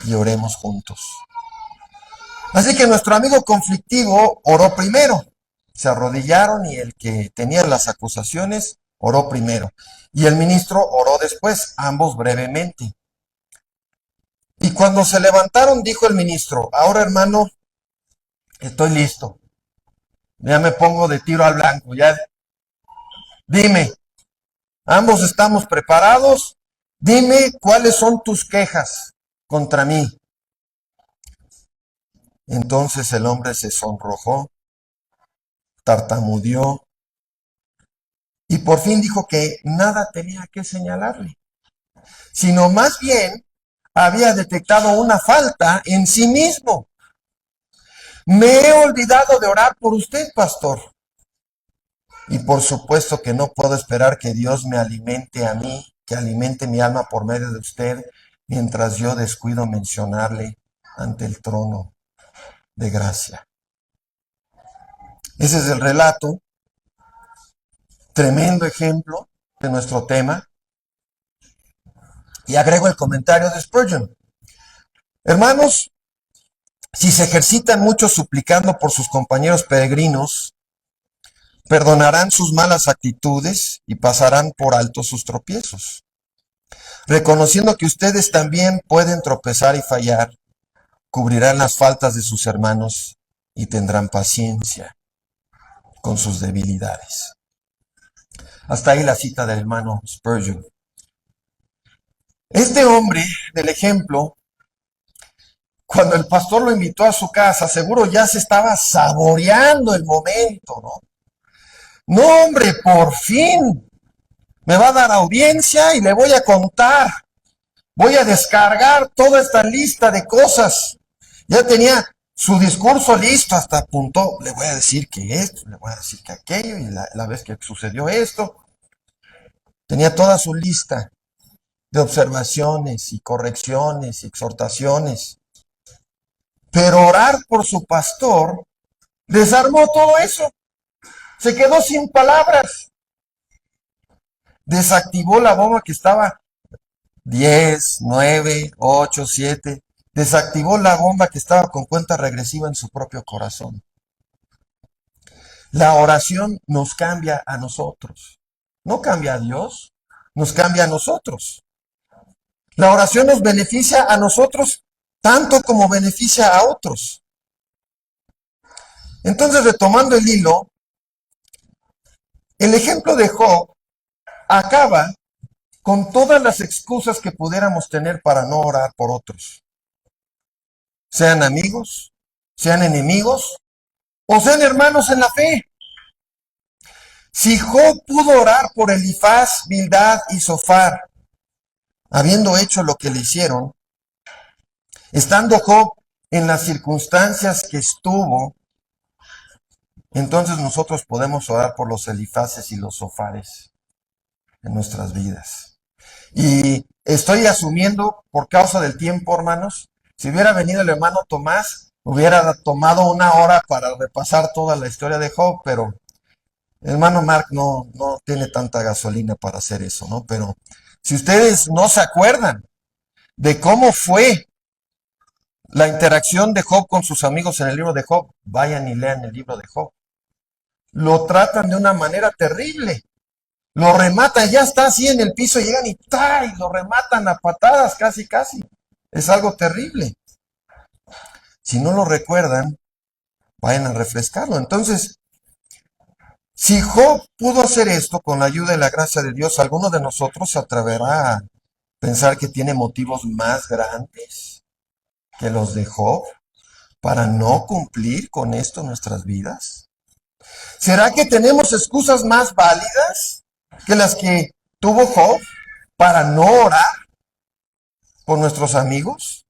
y oremos juntos. Así que nuestro amigo conflictivo oró primero. Se arrodillaron y el que tenía las acusaciones oró primero. Y el ministro oró después, ambos brevemente. Y cuando se levantaron, dijo el ministro, ahora hermano, estoy listo. Ya me pongo de tiro al blanco. Ya, dime, ambos estamos preparados. Dime cuáles son tus quejas contra mí. Entonces el hombre se sonrojó, tartamudeó y por fin dijo que nada tenía que señalarle, sino más bien había detectado una falta en sí mismo. Me he olvidado de orar por usted, pastor. Y por supuesto que no puedo esperar que Dios me alimente a mí, que alimente mi alma por medio de usted, mientras yo descuido mencionarle ante el trono de gracia. Ese es el relato, tremendo ejemplo de nuestro tema. Y agrego el comentario de Spurgeon. Hermanos, si se ejercitan mucho suplicando por sus compañeros peregrinos, perdonarán sus malas actitudes y pasarán por alto sus tropiezos, reconociendo que ustedes también pueden tropezar y fallar, cubrirán las faltas de sus hermanos y tendrán paciencia con sus debilidades. Hasta ahí la cita del hermano Spurgeon. Este hombre del ejemplo, cuando el pastor lo invitó a su casa, seguro ya se estaba saboreando el momento, ¿no? No, hombre, por fin me va a dar audiencia y le voy a contar. Voy a descargar toda esta lista de cosas. Ya tenía su discurso listo, hasta apuntó, le voy a decir que esto, le voy a decir que aquello, y la vez que sucedió esto. Tenía toda su lista de observaciones y correcciones y exhortaciones. Pero orar por su pastor desarmó todo eso. Se quedó sin palabras. Desactivó la bomba que estaba 10, 9, 8, 7. Desactivó la bomba que estaba con cuenta regresiva en su propio corazón. La oración nos cambia a nosotros. No cambia a Dios, nos cambia a nosotros. La oración nos beneficia a nosotros tanto como beneficia a otros. Entonces, retomando el hilo, el ejemplo de Job acaba con todas las excusas que pudiéramos tener para no orar por otros. Sean amigos, sean enemigos, o sean hermanos en la fe. Si Job pudo orar por Elifaz, Bildad y Zofar, habiendo hecho lo que le hicieron, estando Job en las circunstancias que estuvo, entonces nosotros podemos orar por los Elifaces y los Zofares en nuestras vidas. Y estoy asumiendo, por causa del tiempo, hermanos, si hubiera venido el hermano Tomás, hubiera tomado una hora para repasar toda la historia de Job, pero el hermano Mark no tiene tanta gasolina para hacer eso, ¿no? Pero si ustedes no se acuerdan de cómo fue la interacción de Job con sus amigos en el libro de Job, vayan y lean el libro de Job. Lo tratan de una manera terrible. Lo rematan, ya está así en el piso, llegan y lo rematan a patadas, casi. Es algo terrible. Si no lo recuerdan, vayan a refrescarlo. Entonces, si Job pudo hacer esto con la ayuda y la gracia de Dios, ¿alguno de nosotros se atreverá a pensar que tiene motivos más grandes que los de Job para no cumplir con esto en nuestras vidas? ¿Será que tenemos excusas más válidas que las que tuvo Job para no orar por nuestros amigos?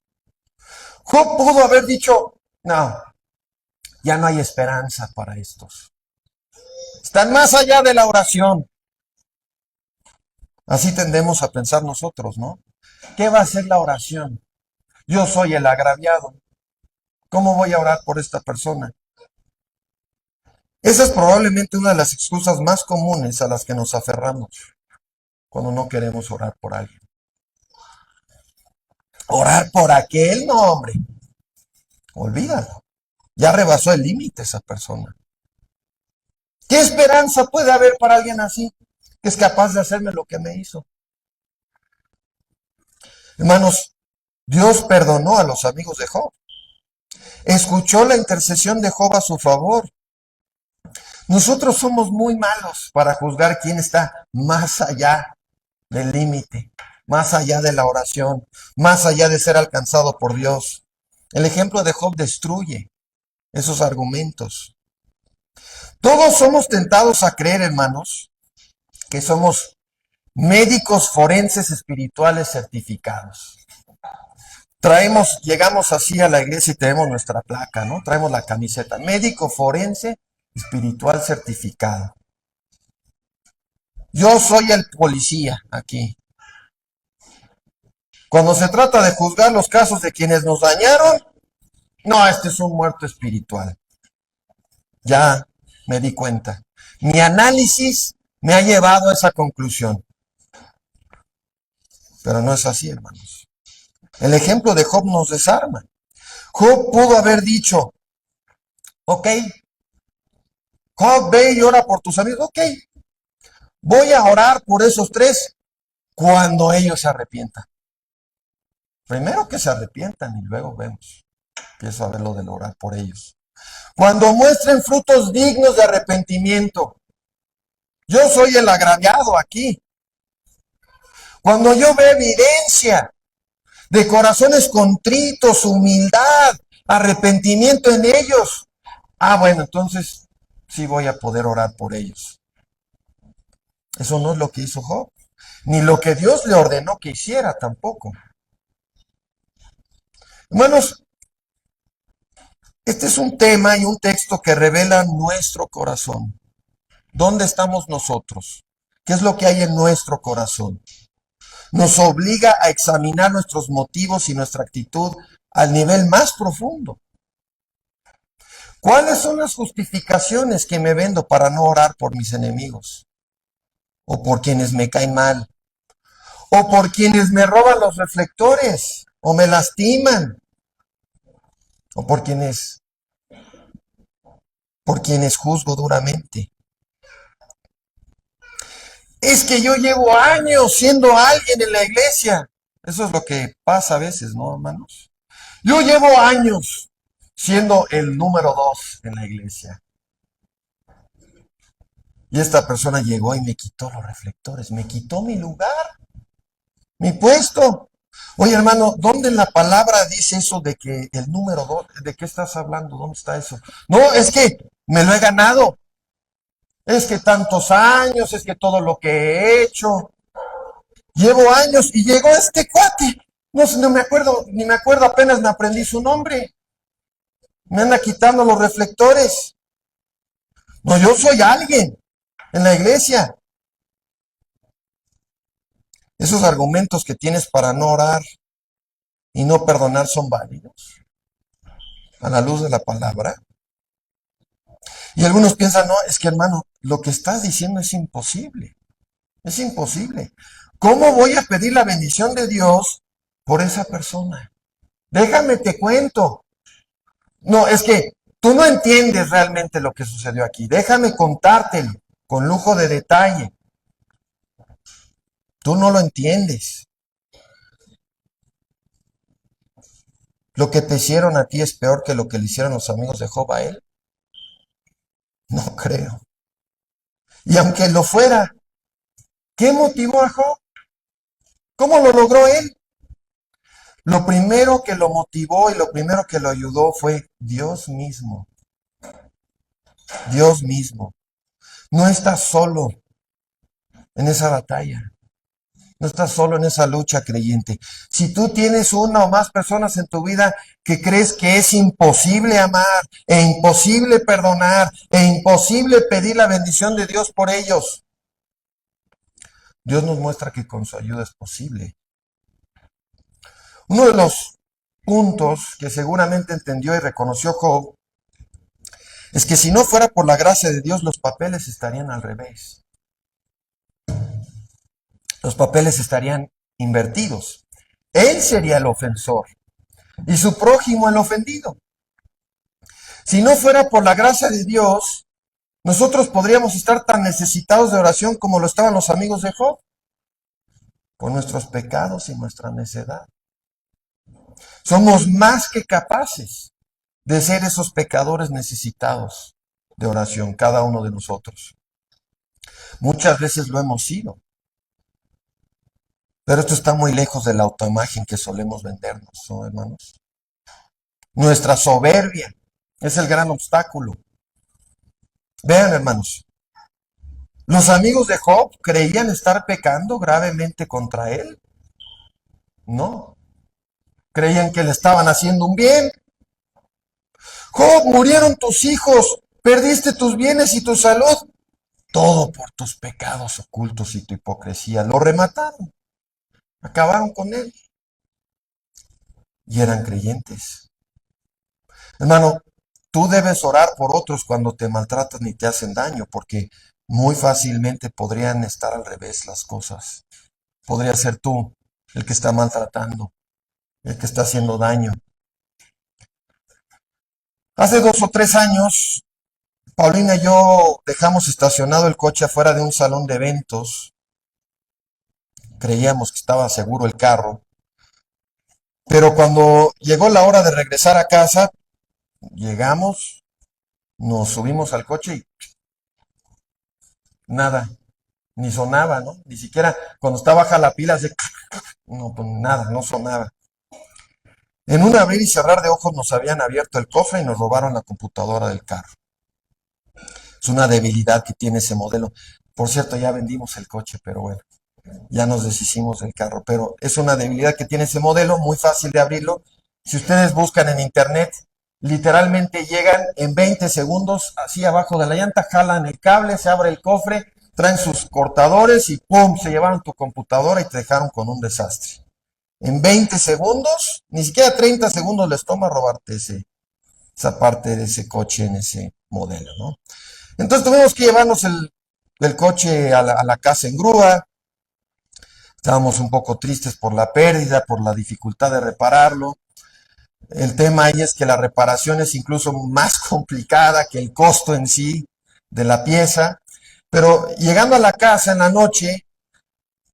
Job pudo haber dicho, no, ya no hay esperanza para estos. Están más allá de la oración. Así tendemos a pensar nosotros, ¿no? ¿Qué va a ser la oración? Yo soy el agraviado. ¿Cómo voy a orar por esta persona? Esa es probablemente una de las excusas más comunes a las que nos aferramos cuando no queremos orar por alguien. Orar por aquel, no, hombre. Olvídalo. Ya rebasó el límite esa persona. ¿Qué esperanza puede haber para alguien así, que es capaz de hacerme lo que me hizo? Hermanos, Dios perdonó a los amigos de Job. Escuchó la intercesión de Job a su favor. Nosotros somos muy malos para juzgar quién está más allá del límite, más allá de la oración, más allá de ser alcanzado por Dios. El ejemplo de Job destruye esos argumentos. Todos somos tentados a creer, hermanos, que somos médicos forenses espirituales certificados. Llegamos así a la iglesia y tenemos nuestra placa, ¿no? Traemos la camiseta, médico forense espiritual certificado. Yo soy el policía aquí. Cuando se trata de juzgar los casos de quienes nos dañaron, no, este es un muerto espiritual. Ya me di cuenta. Mi análisis me ha llevado a esa conclusión. Pero no es así, hermanos. El ejemplo de Job nos desarma. Job pudo haber dicho, ok, Job, ve y ora por tus amigos, ok, voy a orar por esos tres cuando ellos se arrepientan. Primero que se arrepientan y luego vemos. Empiezo a ver lo del orar por ellos. Cuando muestren frutos dignos de arrepentimiento. Yo soy el agraviado aquí. Cuando yo veo evidencia de corazones contritos, humildad, arrepentimiento en ellos, bueno, entonces sí voy a poder orar por ellos. Eso no es lo que hizo Job, ni lo que Dios le ordenó que hiciera tampoco. Hermanos, este es un tema y un texto que revela nuestro corazón. ¿Dónde estamos nosotros? ¿Qué es lo que hay en nuestro corazón? Nos obliga a examinar nuestros motivos y nuestra actitud al nivel más profundo. ¿Cuáles son las justificaciones que me vendo para no orar por mis enemigos? ¿O por quienes me caen mal? ¿O por quienes me roban los reflectores? ¿O me lastiman? ¿O por quienes juzgo duramente? Es que yo llevo años siendo alguien en la iglesia. Eso es lo que pasa a veces, ¿no, hermanos? Yo llevo años siendo el número 2 en la iglesia. Y esta persona llegó y me quitó los reflectores, me quitó mi lugar, mi puesto. Oye, hermano, ¿dónde en la palabra dice eso de que el número 2, de qué estás hablando? ¿Dónde está eso? No, es que me lo he ganado. Es que tantos años, es que todo lo que he hecho. Llevo años y llegó este cuate. No me acuerdo, ni me acuerdo, apenas me aprendí su nombre. Me anda quitando los reflectores. No, yo soy alguien en la iglesia. Esos argumentos que tienes para no orar y no perdonar son válidos a la luz de la palabra. Y algunos piensan, no, es que hermano, lo que estás diciendo es imposible. Es imposible. ¿Cómo voy a pedir la bendición de Dios por esa persona? Déjame te cuento. No, es que tú no entiendes realmente lo que sucedió aquí. Déjame contártelo con lujo de detalle. Tú no lo entiendes. Lo que te hicieron a ti es peor que lo que le hicieron los amigos de Job a él. No creo. Y aunque lo fuera, ¿qué motivó a Job? ¿Cómo lo logró él? Lo primero que lo motivó y lo primero que lo ayudó fue Dios mismo. Dios mismo. No estás solo en esa batalla. No estás solo en esa lucha, creyente. Si tú tienes una o más personas en tu vida que crees que es imposible amar, e imposible perdonar, e imposible pedir la bendición de Dios por ellos, Dios nos muestra que con su ayuda es posible. Uno de los puntos que seguramente entendió y reconoció Job es que si no fuera por la gracia de Dios, los papeles estarían al revés. Los papeles estarían invertidos. Él sería el ofensor y su prójimo el ofendido. Si no fuera por la gracia de Dios, nosotros podríamos estar tan necesitados de oración como lo estaban los amigos de Job, por nuestros pecados y nuestra necedad. Somos más que capaces de ser esos pecadores necesitados de oración, cada uno de nosotros. Muchas veces lo hemos sido. Pero esto está muy lejos de la autoimagen que solemos vendernos, ¿no, hermanos? Nuestra soberbia Es el gran obstáculo. Vean, hermanos, los amigos de Job creían estar pecando gravemente contra él. No, creían que le estaban haciendo un bien. Job, murieron tus hijos, perdiste tus bienes y tu salud. Todo por tus pecados ocultos y tu hipocresía. Lo remataron, acabaron con él. Y eran creyentes. Hermano, tú debes orar por otros cuando te maltratan y te hacen daño, porque muy fácilmente podrían estar al revés las cosas. Podría ser tú el que está maltratando, el que está haciendo daño. Hace 2 o 3 años, Paulina y yo dejamos estacionado el coche afuera de un salón de eventos. Creíamos que estaba seguro el carro, pero cuando llegó la hora de regresar a casa, llegamos, nos subimos al coche y nada, ni sonaba, ¿no? Ni siquiera cuando está baja la pila, no, pues nada, no sonaba. En un abrir y cerrar de ojos nos habían abierto el cofre y nos robaron la computadora del carro. Es una debilidad que tiene ese modelo. Por cierto, ya vendimos el coche, pero bueno, ya nos deshicimos del carro. Pero es una debilidad que tiene ese modelo, muy fácil de abrirlo. Si ustedes buscan en internet, literalmente llegan en 20 segundos, así abajo de la llanta, jalan el cable, se abre el cofre, traen sus cortadores y ¡pum! Se llevaron tu computadora y te dejaron con un desastre. En 20 segundos, ni siquiera 30 segundos les toma robarte esa parte de ese coche en ese modelo, ¿no? Entonces tuvimos que llevarnos el coche a la casa en grúa. Estábamos un poco tristes por la pérdida, por la dificultad de repararlo. El tema ahí es que la reparación es incluso más complicada que el costo en sí de la pieza. Pero llegando a la casa en la noche,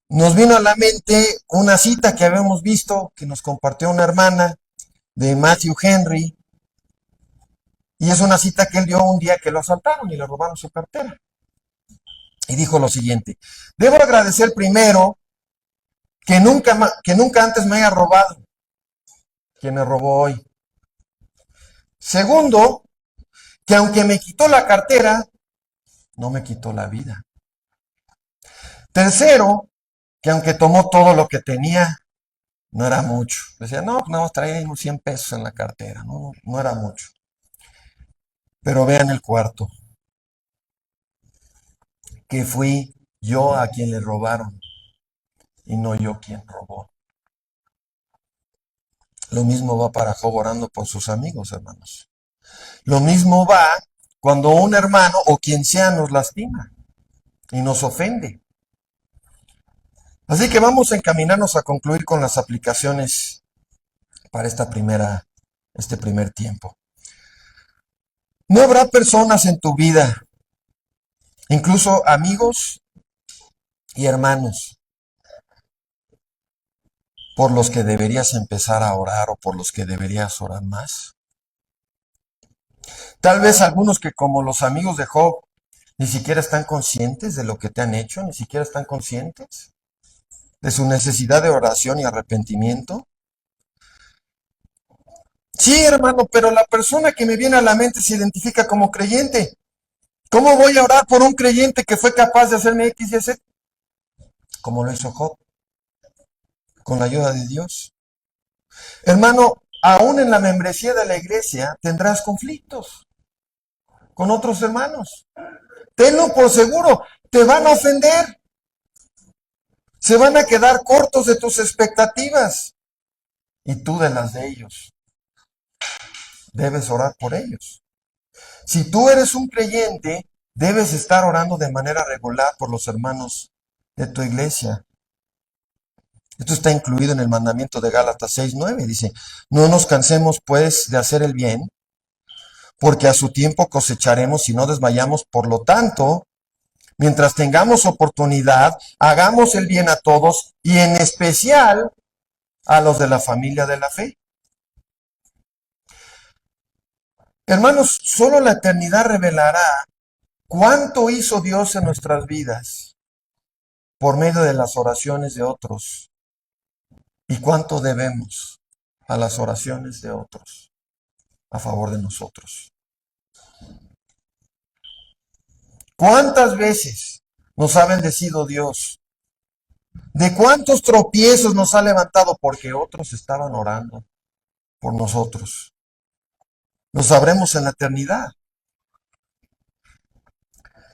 nos vino a la mente una cita que habíamos visto, que nos compartió una hermana de Matthew Henry, y es una cita que él dio un día que lo asaltaron y le robaron su cartera. Y dijo lo siguiente: debo agradecer primero que nunca antes me haya robado quien me robó hoy. Segundo, que aunque me quitó la cartera, no me quitó la vida. Tercero, que aunque tomó todo lo que tenía, no era mucho. Decía, no, traía unos 100 pesos en la cartera, no era mucho. Pero vean el cuarto, que fui yo a quien le robaron y no yo quien robó. Lo mismo va para Job orando por sus amigos, hermanos. Lo mismo va cuando un hermano o quien sea nos lastima y nos ofende. Así que vamos a encaminarnos a concluir con las aplicaciones para este primer tiempo. No habrá personas en tu vida, incluso amigos y hermanos, por los que deberías empezar a orar o por los que deberías orar más. Tal vez algunos que, como los amigos de Job, ni siquiera están conscientes de lo que te han hecho, ni siquiera están conscientes de su necesidad de oración y arrepentimiento. Sí, hermano, pero la persona que me viene a la mente se identifica como creyente. ¿Cómo voy a orar por un creyente que fue capaz de hacerme X y Z? Como lo hizo Job, con la ayuda de Dios. Hermano, aún en la membresía de la iglesia tendrás conflictos con otros hermanos. Tenlo por seguro, te van a ofender. Se van a quedar cortos de tus expectativas y tú de las de ellos. Debes orar por ellos. Si tú eres un creyente, debes estar orando de manera regular por los hermanos de tu iglesia. Esto está incluido en el mandamiento de Gálatas 6:9. Dice, no nos cansemos pues de hacer el bien, porque a su tiempo cosecharemos y no desmayamos. Por lo tanto, mientras tengamos oportunidad, hagamos el bien a todos y en especial a los de la familia de la fe. Hermanos, solo la eternidad revelará cuánto hizo Dios en nuestras vidas por medio de las oraciones de otros y cuánto debemos a las oraciones de otros a favor de nosotros. ¿Cuántas veces nos ha bendecido Dios? ¿De cuántos tropiezos nos ha levantado porque otros estaban orando por nosotros? Lo sabremos en la eternidad.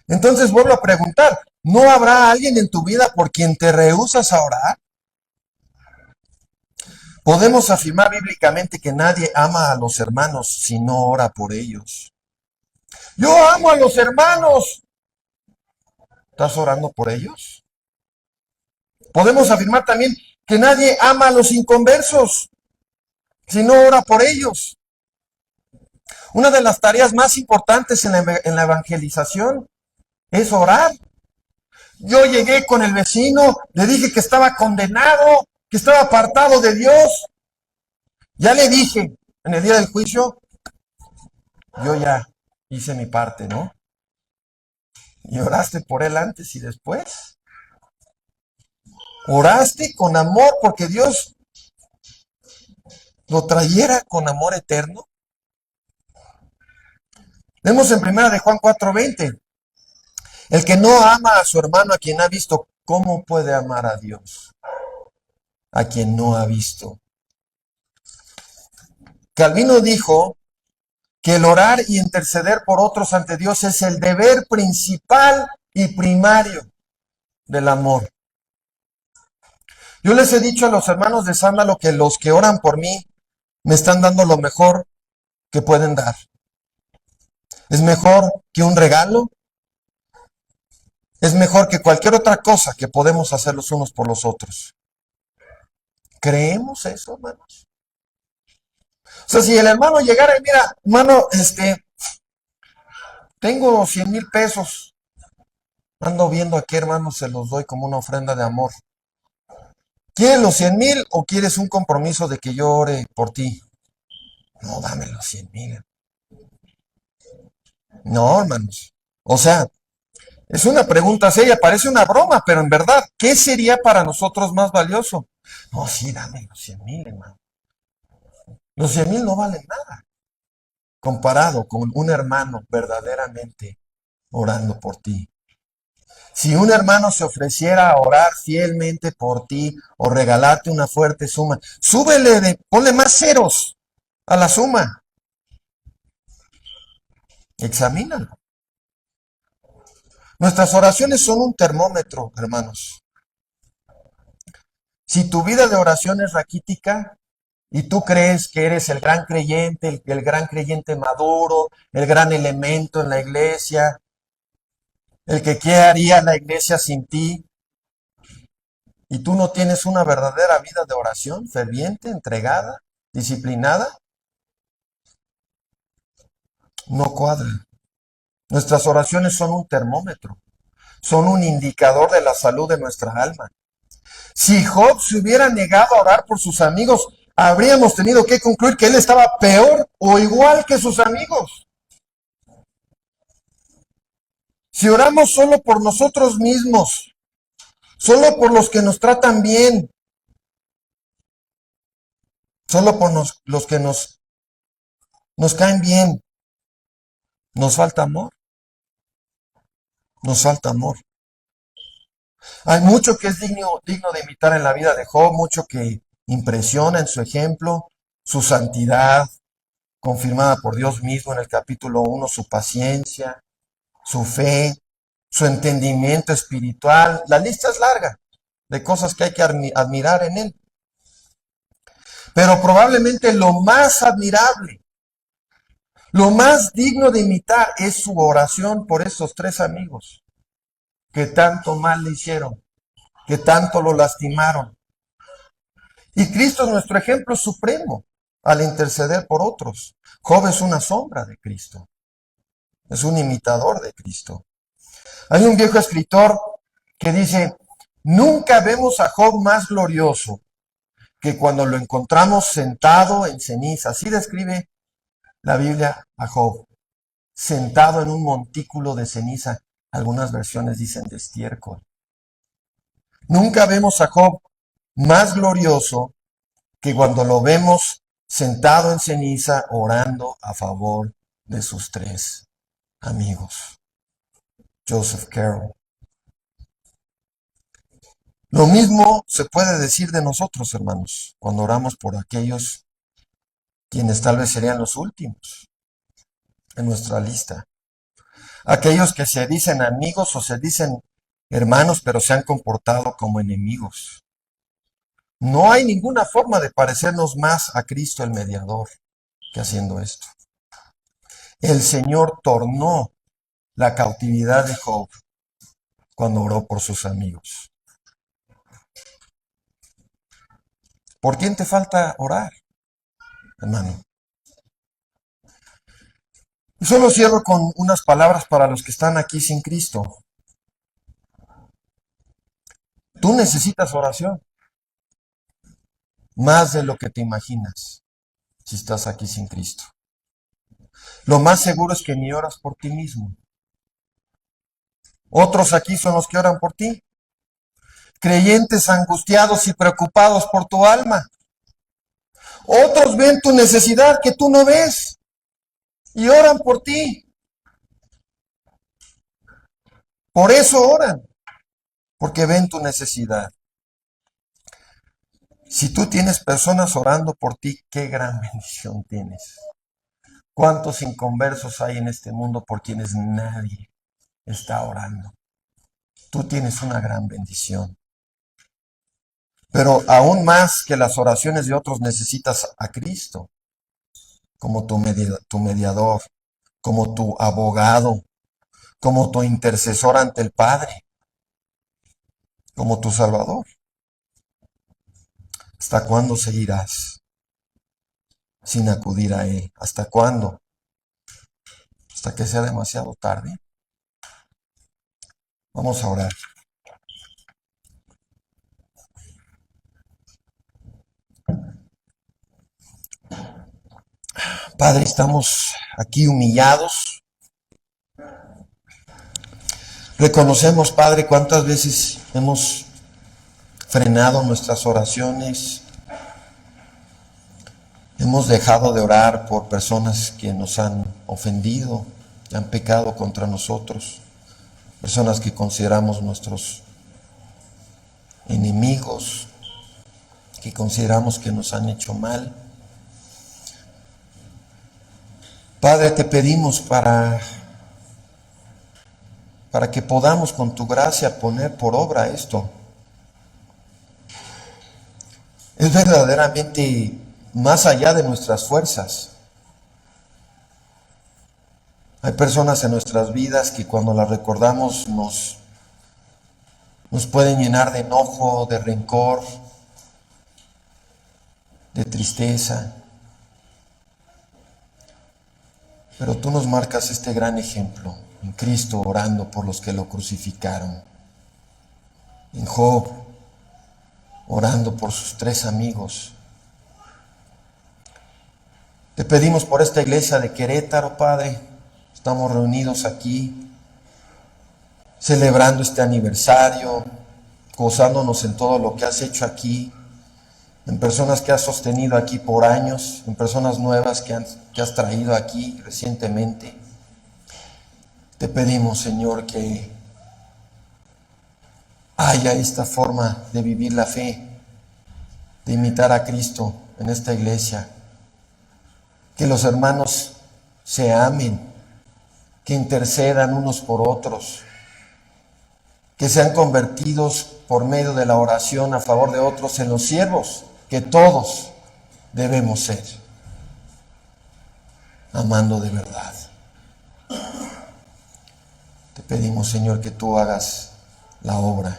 Entonces vuelvo a preguntar, ¿no habrá alguien en tu vida por quien te rehusas a orar? Podemos afirmar bíblicamente que nadie ama a los hermanos si no ora por ellos. Yo amo a los hermanos. ¿Estás orando por ellos? Podemos afirmar también que nadie ama a los inconversos si no ora por ellos. Una de las tareas más importantes en la evangelización es orar. Yo llegué con el vecino, le dije que estaba condenado, que estaba apartado de Dios. Ya le dije, en el día del juicio, yo ya hice mi parte, ¿no? Y oraste por él antes y después. Oraste con amor porque Dios lo trayera con amor eterno. Vemos en 1 Juan 4:20. El que no ama a su hermano a quien ha visto, ¿cómo puede amar a Dios? A quien no ha visto. Calvino dijo que el orar y interceder por otros ante Dios es el deber principal y primario del amor. Yo les he dicho a los hermanos de Sándalo que los que oran por mí me están dando lo mejor que pueden dar. Es mejor que un regalo, es mejor que cualquier otra cosa que podemos hacer los unos por los otros. ¿Creemos eso, hermanos? O sea, si el hermano llegara y mira, hermano, tengo 100,000 pesos, ando viendo a qué hermano se los doy como una ofrenda de amor. ¿Quieres los 100,000 o quieres un compromiso de que yo ore por ti? No, dame los 100,000. No, hermanos. O sea, es una pregunta seria, parece una broma, pero en verdad, ¿qué sería para nosotros más valioso? No, sí, dame los 100,000, hermano. Los 100,000 no valen nada comparado con un hermano verdaderamente orando por ti. Si un hermano se ofreciera a orar fielmente por ti o regalarte una fuerte suma, ponle más ceros a la suma. Examínalo. Nuestras oraciones son un termómetro, hermanos. Si tu vida de oración es raquítica y tú crees que eres el gran creyente, el gran creyente maduro, el gran elemento en la iglesia, el que qué haría la iglesia sin ti, y tú no tienes una verdadera vida de oración ferviente, entregada, disciplinada, no cuadra. Nuestras oraciones son un termómetro, son un indicador de la salud de nuestra alma. Si Job se hubiera negado a orar por sus amigos, habríamos tenido que concluir que él estaba peor o igual que sus amigos. Si oramos solo por nosotros mismos, solo por los que nos tratan bien, solo por los que nos caen bien, nos falta amor. Nos falta amor. Hay mucho que es digno de imitar en la vida de Job, mucho que impresiona en su ejemplo, su santidad, confirmada por Dios mismo en el capítulo 1, su paciencia, su fe, su entendimiento espiritual. La lista es larga de cosas que hay que admirar en él. Pero probablemente lo más admirable, lo más digno de imitar es su oración por esos 3 amigos que tanto mal le hicieron, que tanto lo lastimaron. Y Cristo es nuestro ejemplo supremo al interceder por otros. Job es una sombra de Cristo, es un imitador de Cristo. Hay un viejo escritor que dice, nunca vemos a Job más glorioso que cuando lo encontramos sentado en ceniza. Así describe la Biblia a Job, sentado en un montículo de ceniza. Algunas versiones dicen de estiércol. Nunca vemos a Job más glorioso que cuando lo vemos sentado en ceniza orando a favor de sus 3 amigos. Joseph Carroll. Lo mismo se puede decir de nosotros, hermanos, cuando oramos por aquellos quienes tal vez serían los últimos en nuestra lista. Aquellos que se dicen amigos o se dicen hermanos, pero se han comportado como enemigos. No hay ninguna forma de parecernos más a Cristo el mediador que haciendo esto. El Señor tornó la cautividad de Job cuando oró por sus amigos. ¿Por quién te falta orar, hermano? Y solo cierro con unas palabras para los que están aquí sin Cristo. Tú necesitas oración, más de lo que te imaginas, si estás aquí sin Cristo. Lo más seguro es que ni oras por ti mismo. Otros aquí son los que oran por ti. Creyentes angustiados y preocupados por tu alma. Otros ven tu necesidad que tú no ves y oran por ti. Por eso oran, porque ven tu necesidad. Si tú tienes personas orando por ti, qué gran bendición tienes. ¿Cuántos inconversos hay en este mundo por quienes nadie está orando? Tú tienes una gran bendición. Pero aún más que las oraciones de otros necesitas a Cristo como tu mediador, como tu abogado, como tu intercesor ante el Padre, como tu Salvador. ¿Hasta cuándo seguirás sin acudir a Él? ¿Hasta cuándo? ¿Hasta que sea demasiado tarde? Vamos a orar. Padre, estamos aquí humillados. Reconocemos, Padre, cuántas veces hemos frenado nuestras oraciones. Hemos dejado de orar por personas que nos han ofendido, que han pecado contra nosotros. Personas que consideramos nuestros enemigos, que consideramos que nos han hecho mal. Padre, te pedimos para que podamos con tu gracia poner por obra esto. Es verdaderamente más allá de nuestras fuerzas. Hay personas en nuestras vidas que cuando las recordamos nos pueden llenar de enojo, de rencor, de tristeza. Pero tú nos marcas este gran ejemplo en Cristo orando por los que lo crucificaron. En Job orando por sus 3 amigos. Te pedimos por esta iglesia de Querétaro, Padre. Estamos reunidos aquí celebrando este aniversario, gozándonos en todo lo que has hecho aquí, en personas que has sostenido aquí por años, en personas nuevas que has traído aquí recientemente. Te pedimos, Señor, que haya esta forma de vivir la fe, de imitar a Cristo en esta iglesia, que los hermanos se amen, que intercedan unos por otros, que sean convertidos por medio de la oración a favor de otros en los siervos que todos debemos ser, amando de verdad. Te pedimos, Señor, que tú hagas la obra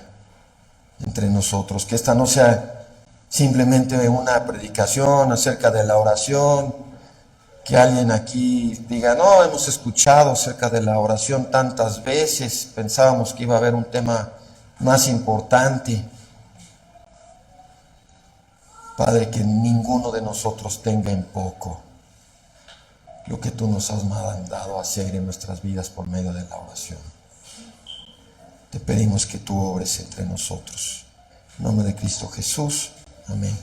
entre nosotros, que esta no sea simplemente una predicación acerca de la oración, que alguien aquí diga, no, hemos escuchado acerca de la oración tantas veces, pensábamos que iba a haber un tema más importante. Padre, que ninguno de nosotros tenga en poco lo que tú nos has mandado a hacer en nuestras vidas por medio de la oración. Te pedimos que tú obres entre nosotros. En nombre de Cristo Jesús. Amén.